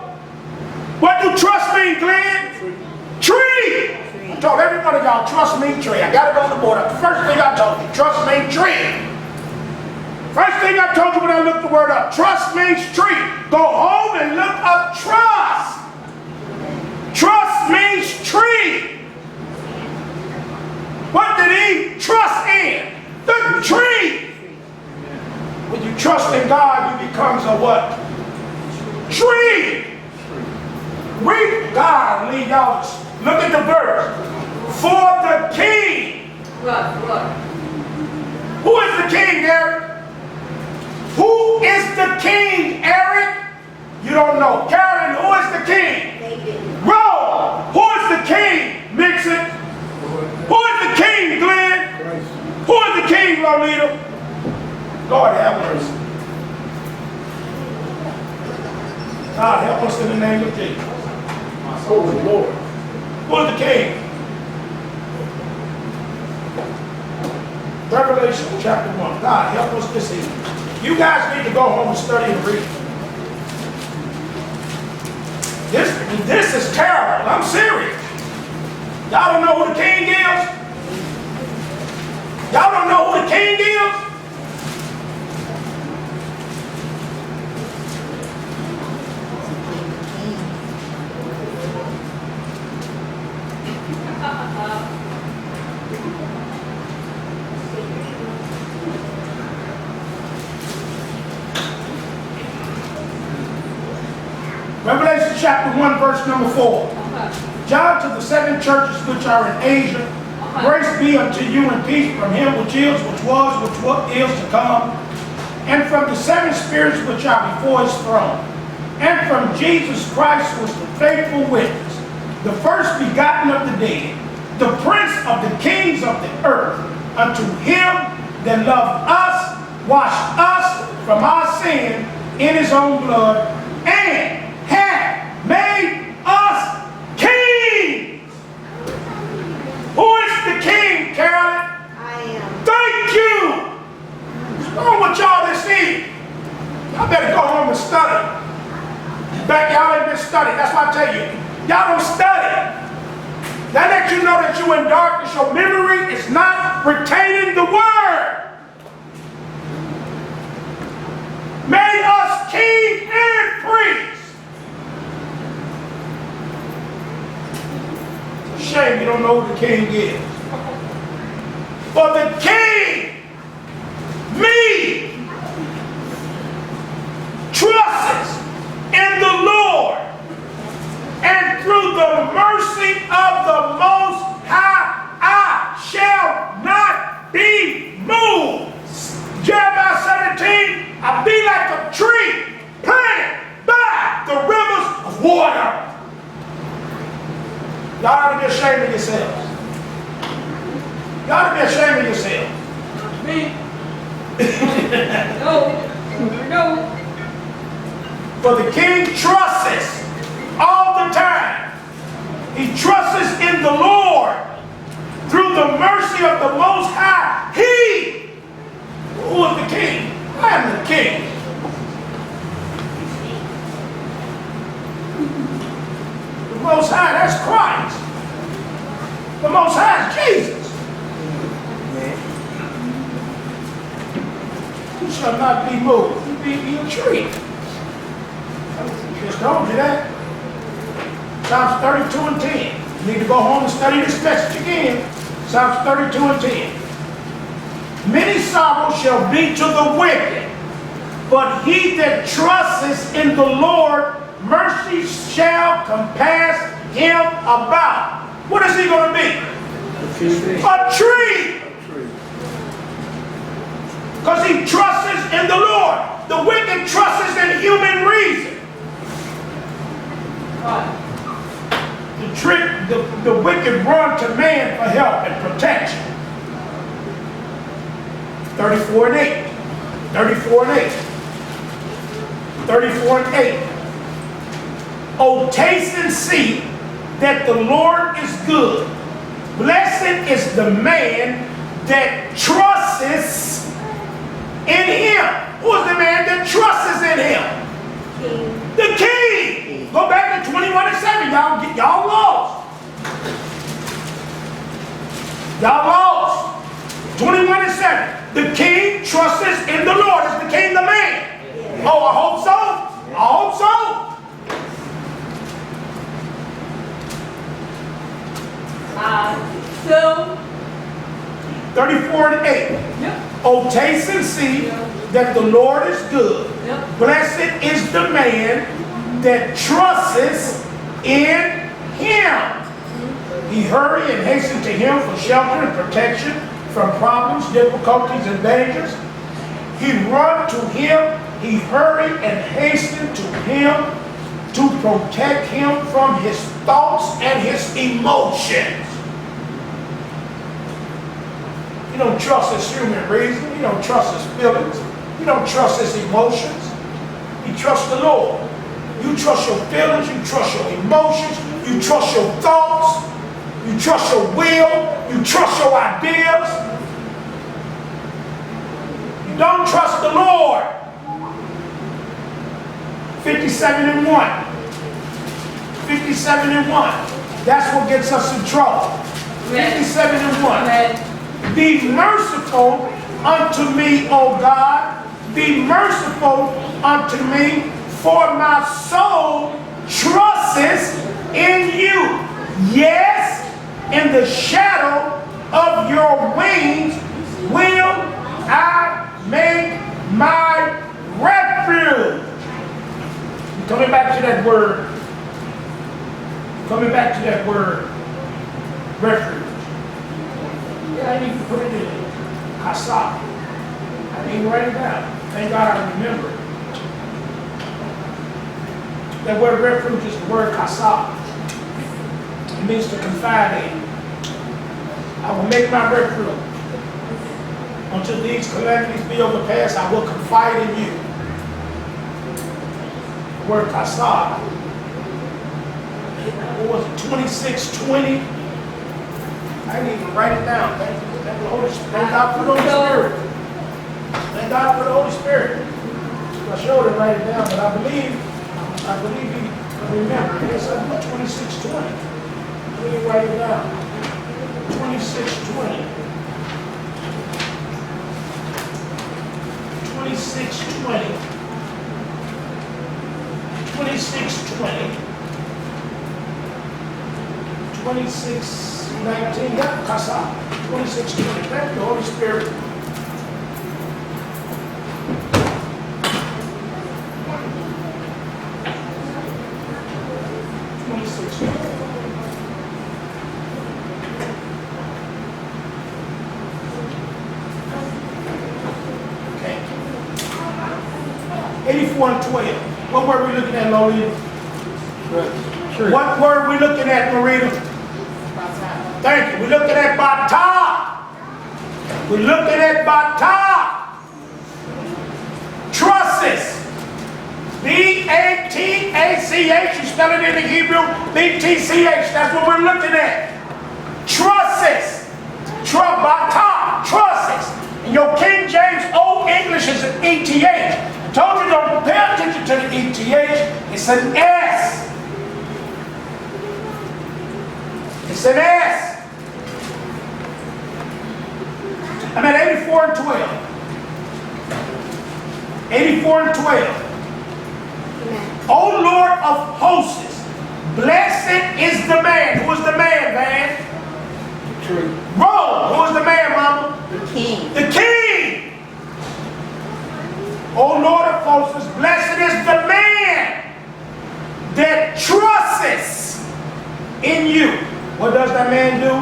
What do trust mean, Glenn? Tree. I told every one of y'all, trust me, tree. I got it on the board. The first thing I told you, trust me, tree. First thing I told you when I looked the word up, trust means tree. Go home and look up trust. Trust means tree. What did he trust in? The tree. When you trust in God, you become a what? tree. Read God, lead y'all. Look at the verse. For the king. What? Who is the king, Eric? Who is the king, Eric? You don't know. Karen, who is the king? David. Roll. Who is the king, Mixon? Who is the king, Glenn? Who is the king, Lolita? Lord have mercy. God help us in the name of Jesus. Oh, Lord. Who is the king? Revelation chapter 1. God help us this evening. You guys need to go home and study and read. This is terrible. I'm serious. Y'all don't know who the king is? Y'all don't know who the king is? Revelation chapter 1, verse number 4. John to the 7 churches which are in Asia, grace be unto you and peace from him which is, which was, what is to come, and from the 7 spirits which are before his throne, and from Jesus Christ who is the faithful witness, the first begotten of the dead, the prince of the kings of the earth, unto him that loved us, washed us from our sin in his own blood, and hath made us kings. Who is the king, Carolyn? I am. Thank you. What's wrong with y'all this evening? Y'all better go home and study. Y'all ain't been studying. That's why I tell you, y'all don't study. That lets you know that you're in darkness. Your memory is not retaining the word. Made us king and priest. Shame you don't know who the king is. For the king, me, trusts in the Lord, and through the mercy of the Most High, I shall not be moved. Jeremiah 17, I'll be like a tree planted by the rivers of water. Y'all ought to be ashamed of yourselves. Y'all ought to be ashamed of yourselves. Me? No. For the king trusts all the time. He trusts in the Lord through the mercy of the Most High. He, who is the king? I am the king. The Most High, that's Christ. The Most High is Jesus. You shall not be moved. You be a tree. Just told you that. Psalms 32 and 10. You need to go home and study this message again. Psalms 32 and 10. Many sorrows shall be to the wicked, but he that trusteth in the Lord, mercy shall compass him about. What is he going to be? A tree. Because he trusts in the Lord. The wicked trusts in human reason. The wicked run to man for help and protection. 34 and 8. 34 and 8. 34 and 8. Oh, taste and see that the Lord is good. Blessed is the man that trusts in him. Who is the man that trusts in him? King. The king. Go back to 21 and 7. Y'all lost. Y'all lost. 21 and 7. The king trusts in the Lord. Is the king the man? Yeah. Oh, I hope so. I hope so. So, 34 and 8. yep. Oh, taste and see that the Lord is good. Yep. Blessed is the man that trusts in him. He hurry and hasten to him for shelter and protection from problems, difficulties, and dangers. He run to him. He hurry and hasten to him to protect him from his thoughts and his emotions. You don't trust his human reason. You don't trust his feelings. You don't trust his emotions. You trust the Lord. You trust your feelings. You trust your emotions. You trust your thoughts. You trust your will. You trust your ideas. You don't trust the Lord. 57 and 1. 57 and 1. That's what gets us in trouble. 57 and 1. Be merciful unto me, O God. Be merciful unto me, for my soul trusts in you. Yes, in the shadow of your wings will I make my refuge. Coming back to that word. Coming back to that word, refuge. Yeah, I need to put it in. Kasab. I didn't write it down. Thank God I remember it. That word refuge is the word kasab. It means to confide in. I will make my refuge. Until these calamities be overpassed, I will confide in you. The word kasab. What was it? 26:20. I didn't even write it down. Thank the Holy Spirit. Thank God for the Holy Spirit. Thank God for the Holy Spirit. I showed him write it down, but I believe he remembered. Yes, I did 26:20. Let me write it down. 26:20. 26:20. 26:20. 26:19. Yeah, Kasa. 26:20. Thank the Holy Spirit. Okay. 84:12. What were we looking at, Lolita? Sure. What were we looking at, Marita? Thank you. We're looking at Bata. We're looking at Bata. Trusses. B-A-T-A-C-H. You spell it in the Hebrew. B-T-C-H. That's what we're looking at. Trusses. Bata. Trusses. And your King James Old English is an E-T-H. I told you don't pay attention to the E-T-H. It's an S. It's an S. I'm at 84:12. 84:12. O Lord of hosts, blessed is the man. Who is the man, man? True. Roll. Who is the man, mama? The king. The king. O Lord of hosts, blessed is the man that trusts in you. What does that man do?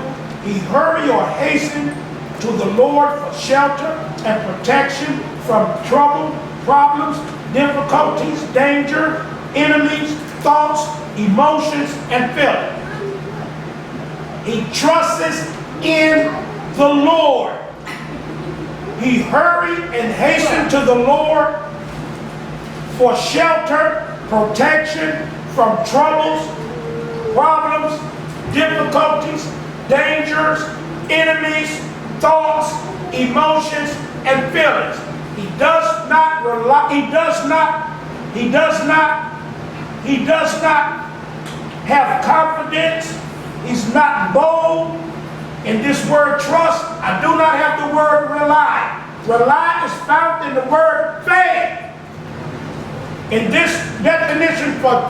He hurry or hasten to the Lord for shelter and protection from trouble, problems, difficulties, danger, enemies, thoughts, emotions, and feelings. He trusts in the Lord. He hurry and hasten to the Lord for shelter, protection from troubles, problems, difficulties, dangers, enemies, thoughts, emotions, and feelings. He does not have confidence. He's not bold. In this word trust, I do not have the word rely. Rely is found in the word faith. In this definition for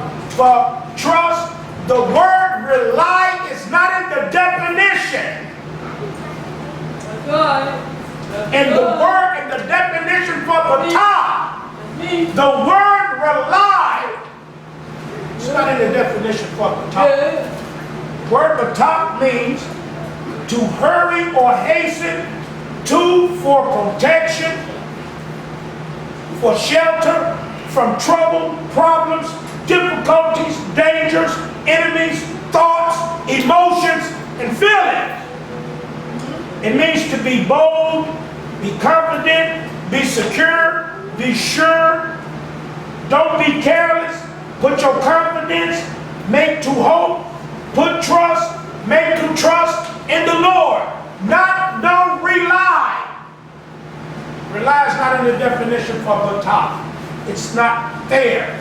trust, the word rely is not in the definition. And the word in the definition for Bata, the word rely It's not in the definition for bataf. Yeah. Word bataf means to hurry or hasten to for protection, for shelter from trouble, problems, difficulties, dangers, enemies, thoughts, emotions, and feelings. It means to be bold, be confident, be secure, be sure. Don't be careless. Put your confidence, make to hope, put trust, make to trust in the Lord. Don't rely. Rely is not in the definition for bataf. It's not there.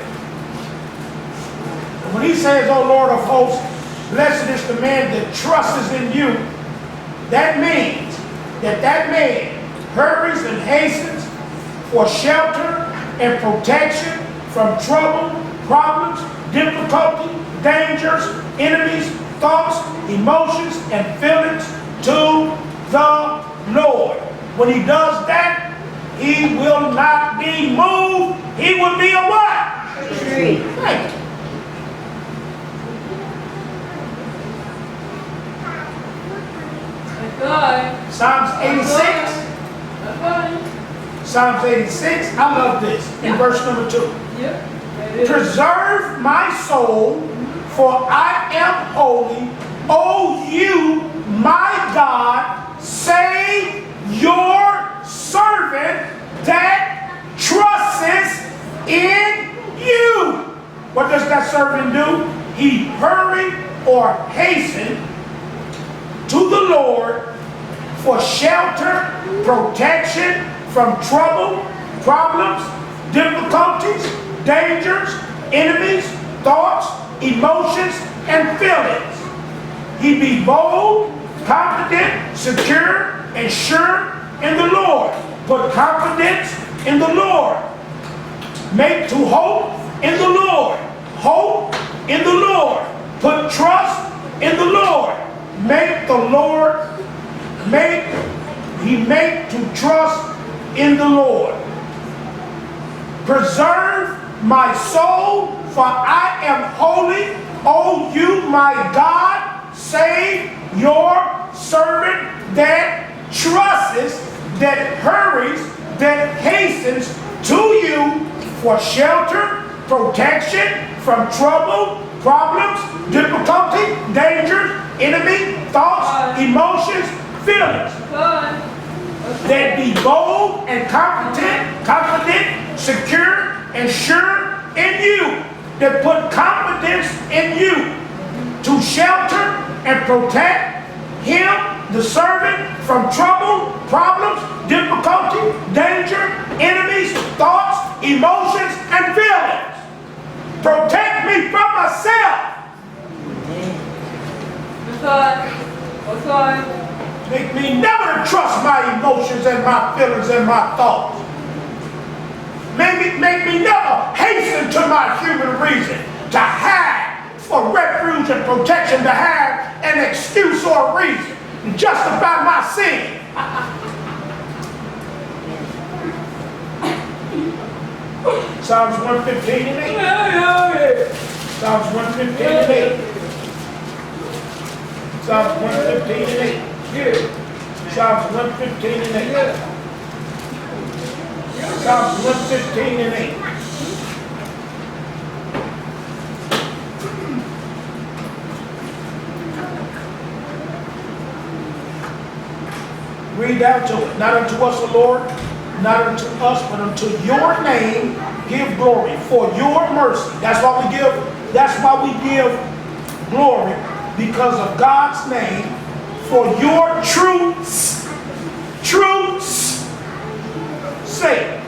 When he says, "O Lord of hosts, blessed is the man that trusts in you," that means that man hurries and hastens for shelter and protection from trouble, problems, difficulty, dangers, enemies, thoughts, emotions, and feelings to the Lord. When he does that, he will not be moved. He will be a what? Tree. Thank you. That's right. Psalms 86. That's right. Psalms 86. I love this. In verse number 2. Yep. That is. Preserve my soul, for I am holy. O you, my God, save your servant that trusts in you. What does that servant do? He hurried or hastened to the Lord for shelter, protection from trouble, problems, difficulties, dangers, enemies, thoughts, emotions, and feelings. He be bold, confident, secure, and sure in the Lord. Put confidence in the Lord. Make to hope in the Lord. Hope in the Lord. Put trust in the Lord. Make the Lord, make to trust in the Lord. Preserve my soul, for I am holy. O you, my God, save your servant that trusts, that hurries, that hastens to you for shelter, protection from trouble, problems, difficulty, dangers, enemy, thoughts, emotions, feelings. That be bold and confident, secure, and sure in you. That put confidence in you to shelter and protect him, the servant, from trouble, problems, difficulty, danger, enemies, thoughts, emotions, and feelings. Protect me from myself. That's right. Make me never to trust my emotions and my feelings and my thoughts. Make me never hasten to my human reason to hide for refuge and protection, to have an excuse or a reason to justify my sin. Psalms 115 and 8. Psalms 115 and 8. Psalms 115 and 8. Psalms 115 and 8. Psalms 115 and 8. Read down to it. Not unto us, O Lord, not unto us, but unto your name give glory for your mercy. That's why we give glory, because of God's name, for your truth's sake.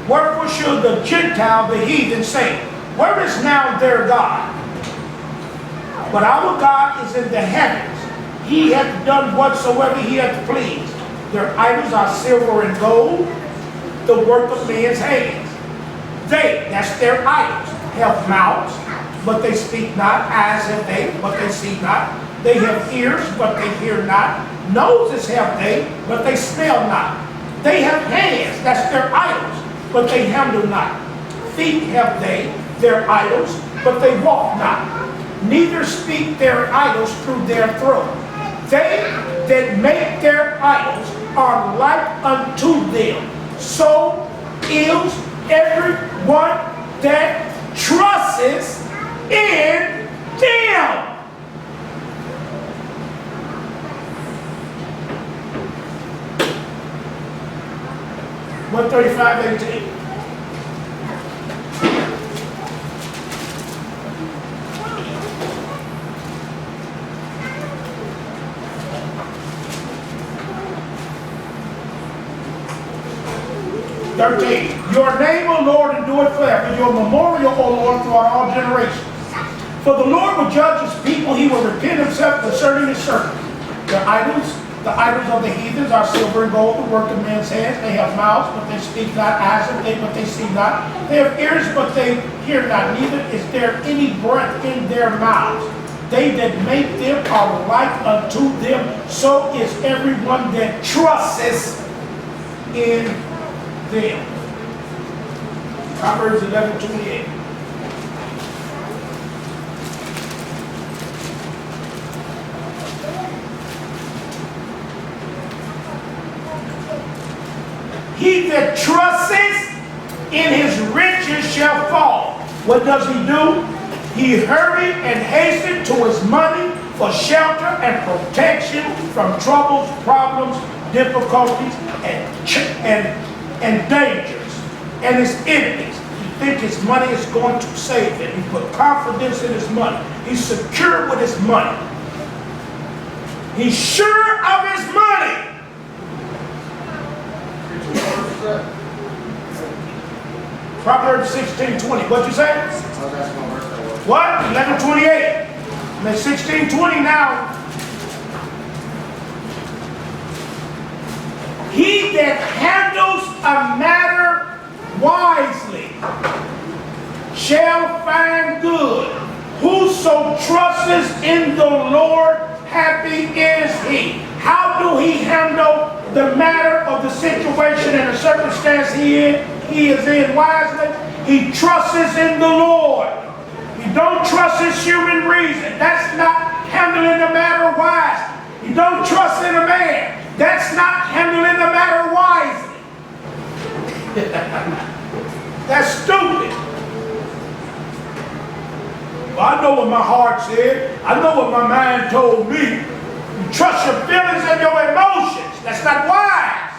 Wherefore should the Gentile, the heathen, say, where is now their God? But our God is in the heavens. He hath done whatsoever he hath pleased. Their idols are silver and gold, the work of man's hands. They, that's their idols, have mouths, but they speak not. Eyes have they, but they see not. They have ears, but they hear not. Noses have they, but they smell not. They have hands, that's their idols, but they handle not. Feet have they, their idols, but they walk not, neither speak their idols through their throat. They that make their idols are like unto them. So is everyone that trusts in them. One 35:18. Your name, O Lord, endureth forever. Your memorial, O Lord, throughout all generations. For the Lord will judge his people. He will repent himself concerning his servants. Their idols, the idols of the heathens, are silver and gold, the work of men's hands. They have mouths, but they speak not. Eyes, but they see not. They have ears, but they hear not. Neither is there any breath in their mouths. They that make them are like unto them. So is everyone that trusts in them. Proverbs 11:28. He that trusteth in his riches shall fall. What does he do? He hurry and hasten to his money for shelter and protection from troubles, problems, difficulties, and dangers, and his enemies. He thinks his money is going to save him. He put confidence in his money. He's secure with his money. He's sure of his money. Proverbs 16:20. What'd you say? What? 11:28. And then 16:20 now. He that handles a matter wisely shall find good. Whoso trusts in the Lord, happy is he. How do he handle the matter of the situation and the circumstance he is in wisely? He trusts in the Lord. He don't trust his human reason. That's not handling the matter wisely. You don't trust in a man. That's not handling the matter wisely. That's stupid. Well, I know what my heart said. I know what my mind told me. You trust your feelings and your emotions. That's not wise.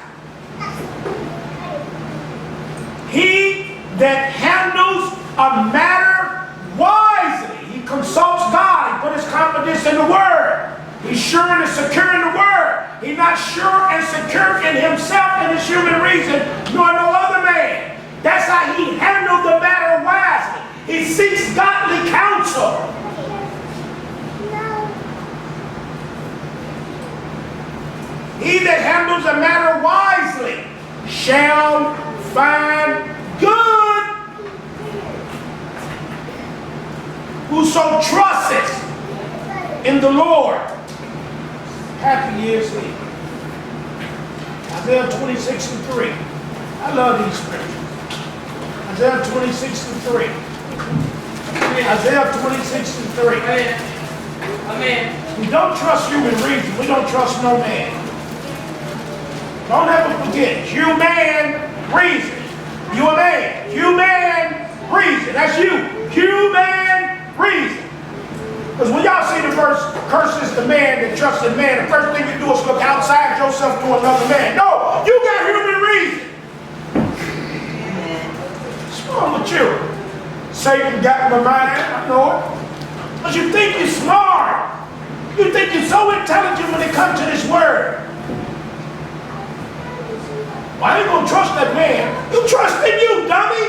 He that handles a matter wisely, he consults God. He put his confidence in the Word. He's sure and secure in the Word. He's not sure and secure in himself and his human reason, nor no other man. That's how he handled the matter wisely. He seeks godly counsel. He that handles a matter wisely shall find good. Whoso trusteth in the Lord, happy is he. Isaiah 26:3. I love these scriptures. Isaiah 26:3. Isaiah 26:3. Amen. Amen. We don't trust human reason. We don't trust no man. Don't ever forget, human reason. You a man. Human reason. That's you. Human reason. Because when y'all see the verse, curses the man that trusts in man, the first thing you do is look outside yourself to another man. No, you got human reason. What's wrong with you? Satan got my mind, I know it. Because you think you're smart. You think you're so intelligent when it comes to this word. Why you gonna trust that man? You trust in you, dummy.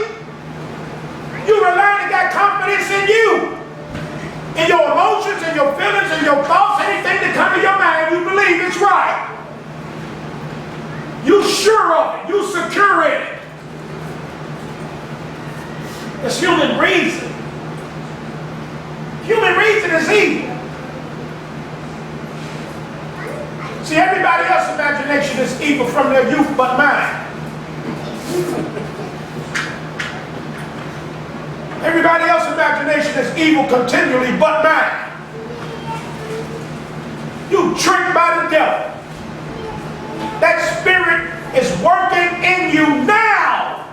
You rely and got confidence in you. In your emotions, in your feelings, in your thoughts, anything that comes to your mind, you believe it's right. You sure of it. You secure in it. It's human reason. Human reason is evil. See, everybody else's imagination is evil from their youth but mine. Everybody else's imagination is evil continually but mine. You tricked by the devil. That spirit is working in you now.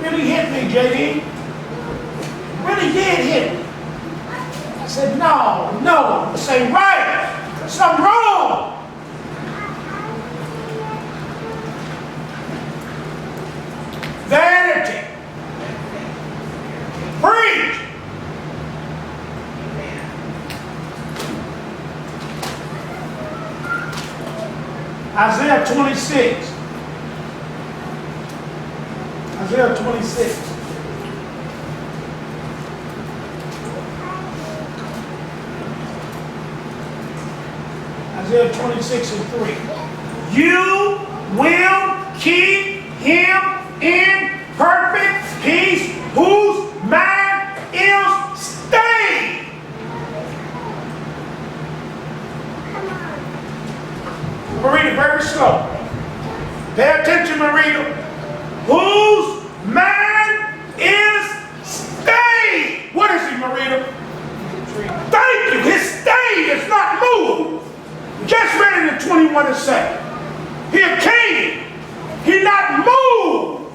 Really hit me, JD. Really did hit me. I said, no, this ain't right. Something wrong. Vanity. Preach. Isaiah 26. Isaiah 26. Isaiah 26 and 3. You will keep him in perfect peace whose mind is stayed. I'm going to read it very slow. Pay attention, Marita. Whose mind is stayed. What is he, Marita? Thank you. His stay is not moved. Just read it in 21 and 7. He a king. He not moved.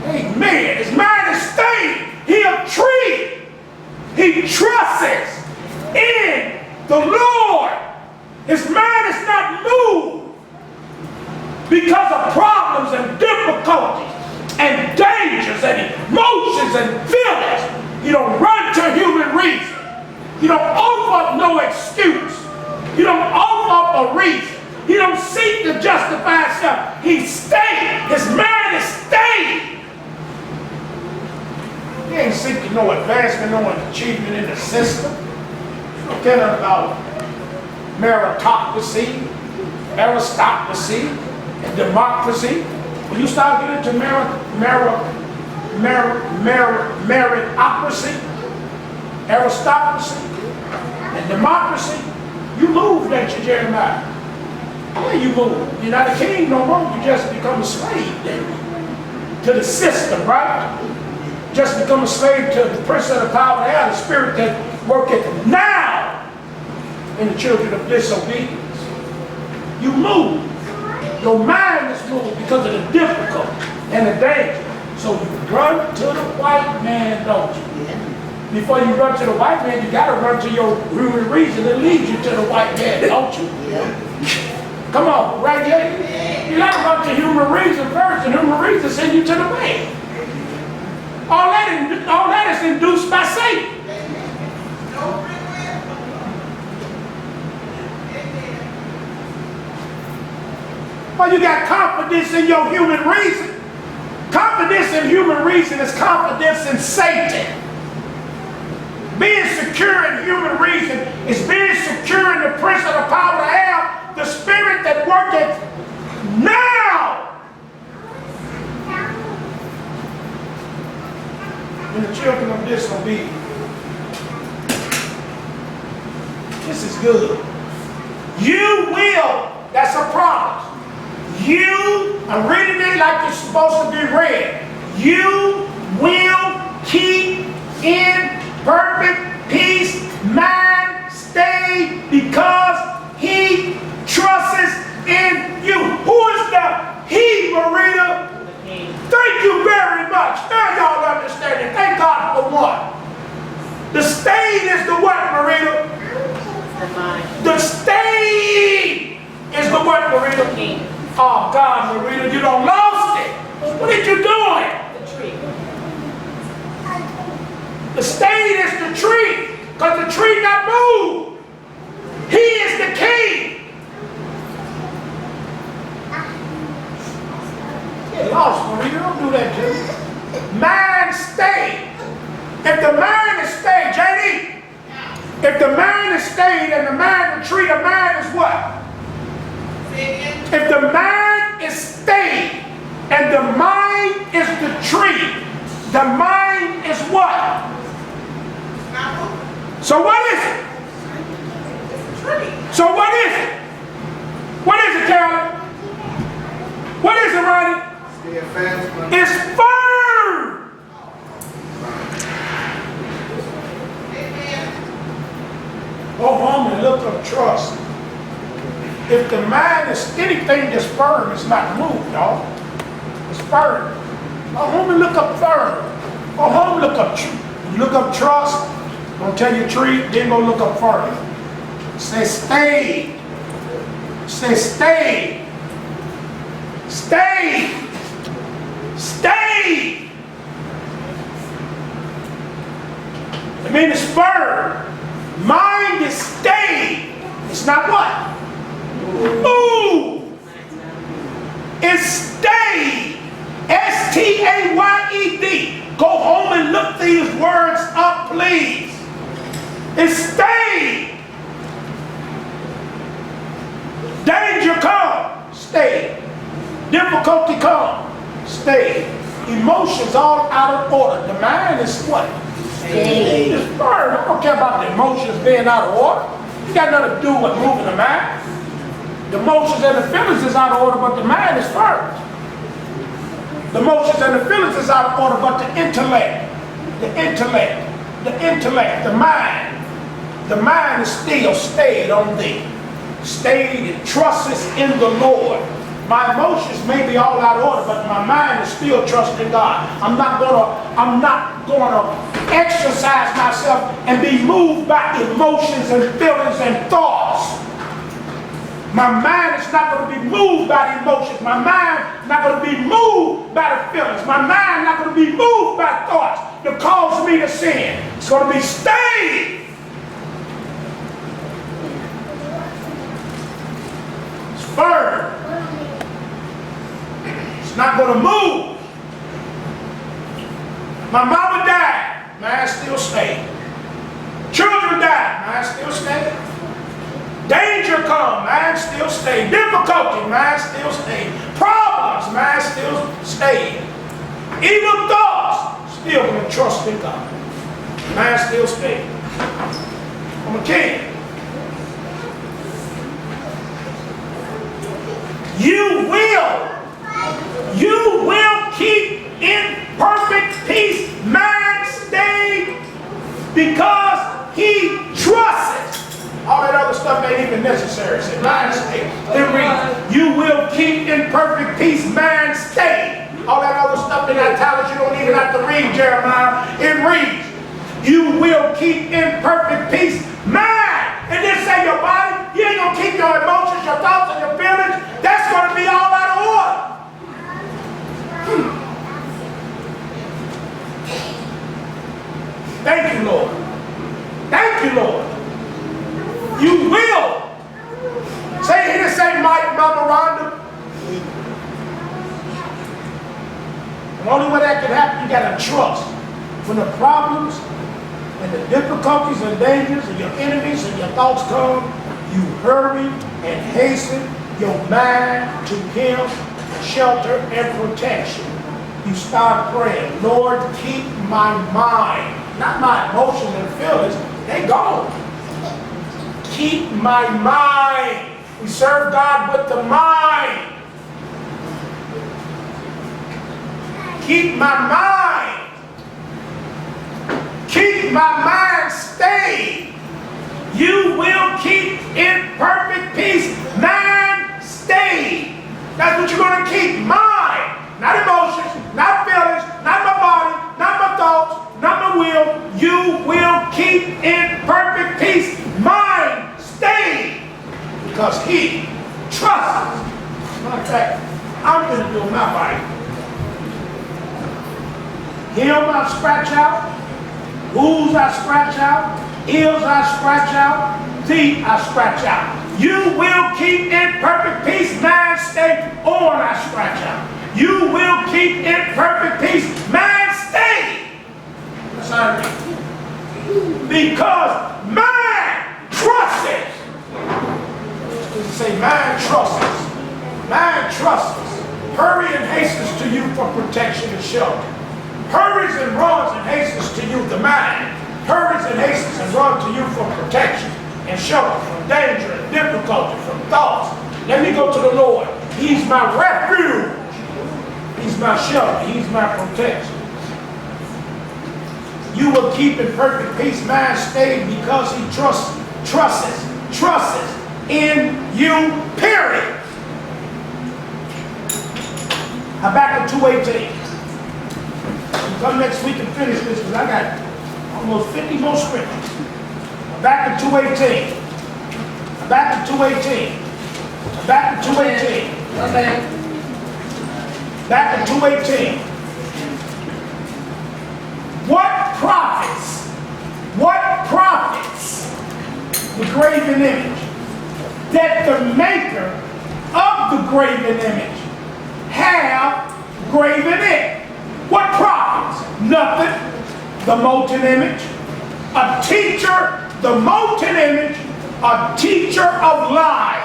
Amen. His mind is stayed. He a tree. He trusts in the Lord. His mind is not moved because of problems and difficulties and dangers and emotions and feelings. You don't run to human reason. You don't offer up no excuse. You don't offer up a reason. You don't seek to justify himself. He stayed. His mind is stayed. He ain't seeking no advancement, no achievement in the system. You don't care about meritocracy, aristocracy, and democracy. When you start getting into meritocracy, aristocracy, and democracy, you move, don't you, Jeremiah? Yeah, you move. You're not a king no more. You just become a slave then to the system, right? Just become a slave to the prince of the power of the air, the spirit that worketh now in the children of disobedience. You move. Your mind is moved because of the difficulty and the danger. So you run to the white man, don't you? Before you run to the white man, you got to run to your human reason that leads you to the white man, don't you? Come on, right here. You got to run to human reason first, and human reason send you to the man. All that is induced by Satan. Well, you got confidence in your human reason. Confidence in human reason is confidence in Satan. Being secure in human reason is being secure in the prince of the power of the air, the spirit that worketh now in the children of disobedience. This is good. You will, that's a promise. You, I'm reading it like it's supposed to be read. You will keep in perfect peace, mind stayed, because he trusts in you. Who is the he, Marita? Thank you very much. Now y'all understand it. Thank God for what? The stayed is the what, Marita? The stayed is the what, Marita? Oh God, Marita, you done lost it. What are you doing? The stayed is the tree, because the tree not moved. He is the king. Get lost, Marita. Don't do that, Jimmy. Mind stayed. If the mind is stayed, JD, if the mind is stayed and the mind, the tree, the mind is what? If the mind is stayed and the mind is the tree, the mind is what? So what is it? So what is it? What is it, Carolyn? What is it, Ronnie? It's firm. Go home and look up trust. If the mind is anything that's firm, it's not moved, y'all. It's firm. Go home and look up firm. Go home and look up trust. Gonna tell you tree, then go look up firm. Say stay. Say stay. Stay. Stay. I mean, it's firm. Mind is stayed. It's not what? Move. It's stayed. S-T-A-Y-E-D. Go home and look these words up, please. It's stayed. Danger come. Stay. Difficulty come. Stay. Emotions all out of order. The mind is what? Stay. It's firm. I don't care about the emotions being out of order. You got nothing to do with moving the mind. The emotions and the feelings is out of order, but the mind is firm. The emotions and the feelings is out of order, but the intellect, the mind is still stayed on thee. Stayed and trusteth in the Lord. My emotions may be all out of order, but my mind is still trusting God. I'm not gonna exercise myself and be moved by emotions and feelings and thoughts. My mind is not going to be moved by the emotions. My mind is not going to be moved by the feelings. My mind is not going to be moved by thoughts that cause me to sin. It's going to be stayed. It's firm. It's not going to move. My mama died. Mine still stayed. Children died. Mine still stayed. Danger come, mine still stay. Difficulty, mine still stay. Problems, mine still stay. Evil thoughts, still gonna trust in God. Mine still stay. I'm a king. You will keep in perfect peace, mind stayed, because he trusts it. All that other stuff ain't even necessary. Say, mind stay. It reads, you will keep in perfect peace, mind stay. All that other stuff in italics, you don't even have to read Jeremiah. It reads, you will keep in perfect peace, mind. And then say your body, you ain't going to keep your emotions, your thoughts, and your feelings. That's going to be all out of order. Thank you, Lord. Thank you, Lord. You will. Say, he didn't say Mike, Mama Rhonda. The only way that can happen, you got to trust. When the problems and the difficulties and dangers and your enemies and your thoughts come, you hurry and hasten your mind to him, shelter and protection. You start praying, Lord, keep my mind, not my emotions and feelings, they gone. Keep my mind. We serve God with the mind. Keep my mind. Keep my mind stayed. You will keep in perfect peace, mind stayed. That's what you're going to keep. Mind. Not emotions, not feelings, not my body, not my thoughts, not my will. You will keep in perfect peace, mind stayed, because he trusts. Matter of fact, I'm going to do my body. Him I scratch out, wounds I scratch out, ears I scratch out, teeth I scratch out. You will keep in perfect peace, mind stayed, on I scratch out. You will keep in perfect peace, mind stayed. That's how I read. Because mind trusts it. Does it say mind trusts us? Mind trusts us. Hurry and hastens to you for protection and shelter. Hurries and runs and hastens to you, the mind. hurries and hastens and runs to you for protection and shelter from danger and difficulty, from thoughts. Let me go to the Lord. He's my refuge. He's my shelter. He's my protection. You will keep in perfect peace mind stayed because he trusts in you, period. Habakkuk 2:18. We'll come next week and finish this because I got almost 50 more scriptures. Habakkuk 2:18. Habakkuk 2:18. Habakkuk 2:18. Amen. Habakkuk 2:18. What profits the graven image that the maker of the graven image have graven it? What profits? Nothing. The molten image, a teacher, the molten image, a teacher of lies.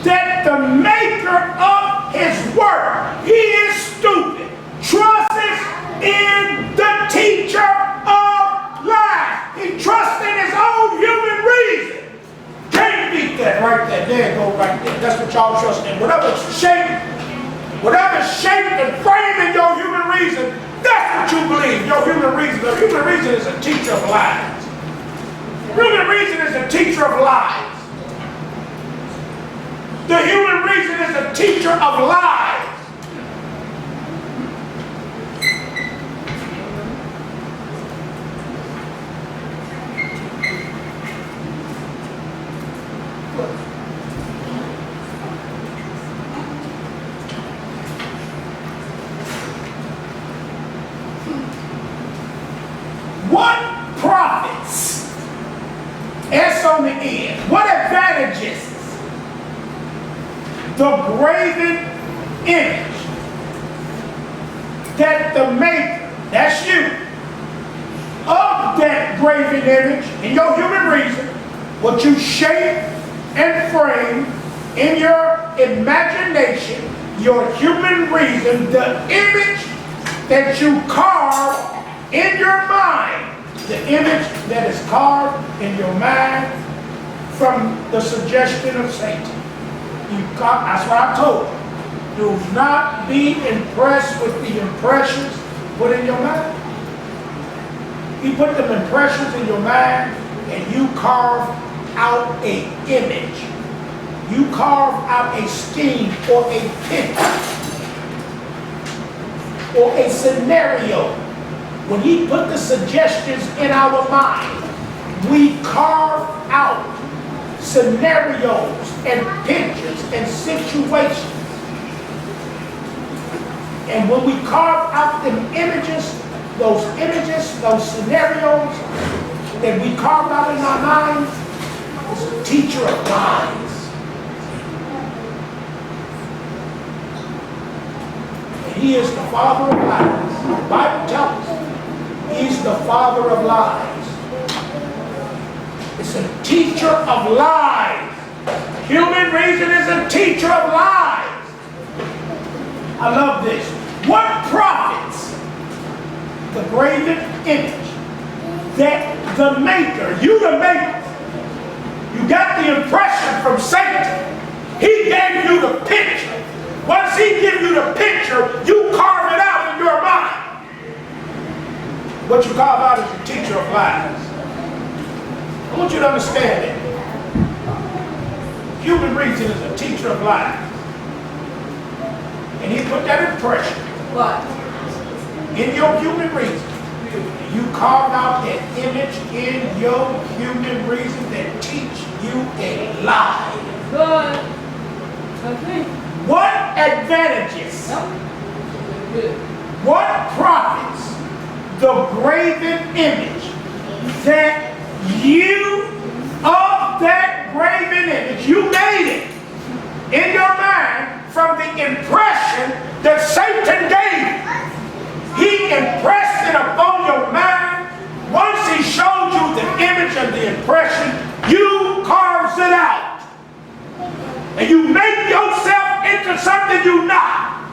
That the maker of his work, he is stupid, trusts in the teacher of lies. He trusts in his own human reason. Can't beat that right there. There it go right there. That's what y'all trust in. Whatever's shaped and framed in your human reason, that's what you believe. Your human reason. The human reason is a teacher of lies. Human reason is a teacher of lies. The human reason is a teacher of lies. What profits? S on the end. What advantages the graven image that the maker, that's you, of that graven image in your human reason, what you shape and frame in your imagination, your human reason, the image that you carve in your mind, the image that is carved in your mind from the suggestion of Satan. That's what I told you. Do not be impressed with the impressions put in your mind. He put them impressions in your mind and you carve out an image. You carve out a scheme or a picture or a scenario. When he put the suggestions in our mind, we carve out scenarios and pictures and situations. And when we carve out them images, those scenarios that we carve out in our minds, is a teacher of lies. And he is the father of lies. The Bible tells us he's the father of lies. It's a teacher of lies. Human reason is a teacher of lies. I love this. What profits the graven image that the maker, you the maker, you got the impression from Satan. He gave you the picture. Once he gives you the picture, you carve it out in your mind. What you carve out is a teacher of lies. I want you to understand that. Human reason is a teacher of lies. And he put that impression in your human reason. You carved out that image in your human reason that teach you a lie. Good. Okay. What advantages? Good. What profits the graven image that you of that graven image, you made it in your mind from the impression that Satan gave. He impressed it upon your mind. Once he showed you the image and the impression, you carves it out. And you make yourself into something you're not.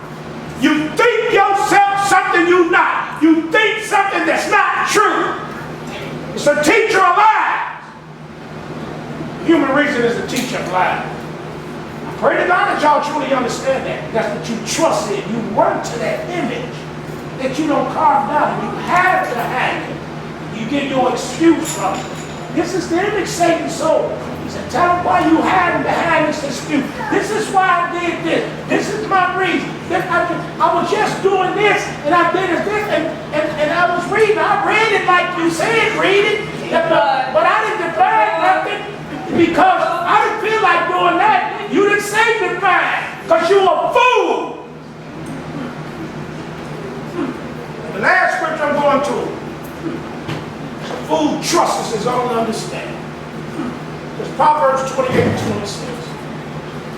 You think yourself something you're not. You think something that's not true. It's a teacher of lies. Human reason is a teacher of lies. I pray to God that y'all truly understand that. That's what you trust in. You run to that image that you don't carve down. You have to hang it. You get your excuse from it. This is the image Satan sold. He said, tell him why you hiding behind this excuse. This is why I did this. This is my reason. I was just doing this, and I did this, and I was reading. I read it like you said, read it. But I didn't define nothing because I didn't feel like doing that. You didn't say define because you a fool. The last scripture I'm going to. Fool trusts his own understanding. It's Proverbs 28:26.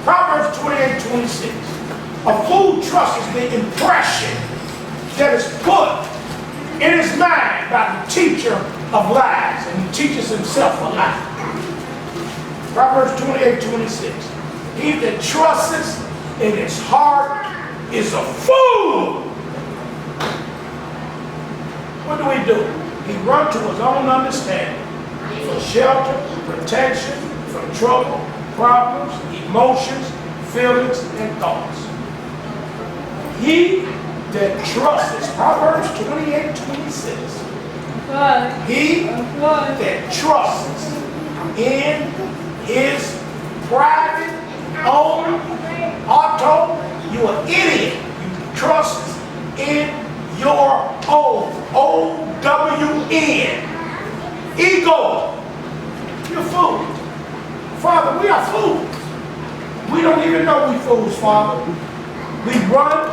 Proverbs 28:26. A fool trusts the impression that is put in his mind by the teacher of lies, and he teaches himself a lie. Proverbs 28:26. He that trusts in his heart is a fool. What do? He runs to his own understanding for shelter, protection, from trouble, problems, emotions, feelings, and thoughts. He that trusts, Proverbs 28:26. He that trusts in his private own auto, you're an idiot. You trust in your own, O-W-N, ego. You're fooled. Father, we are fools. We don't even know we fools, Father. We run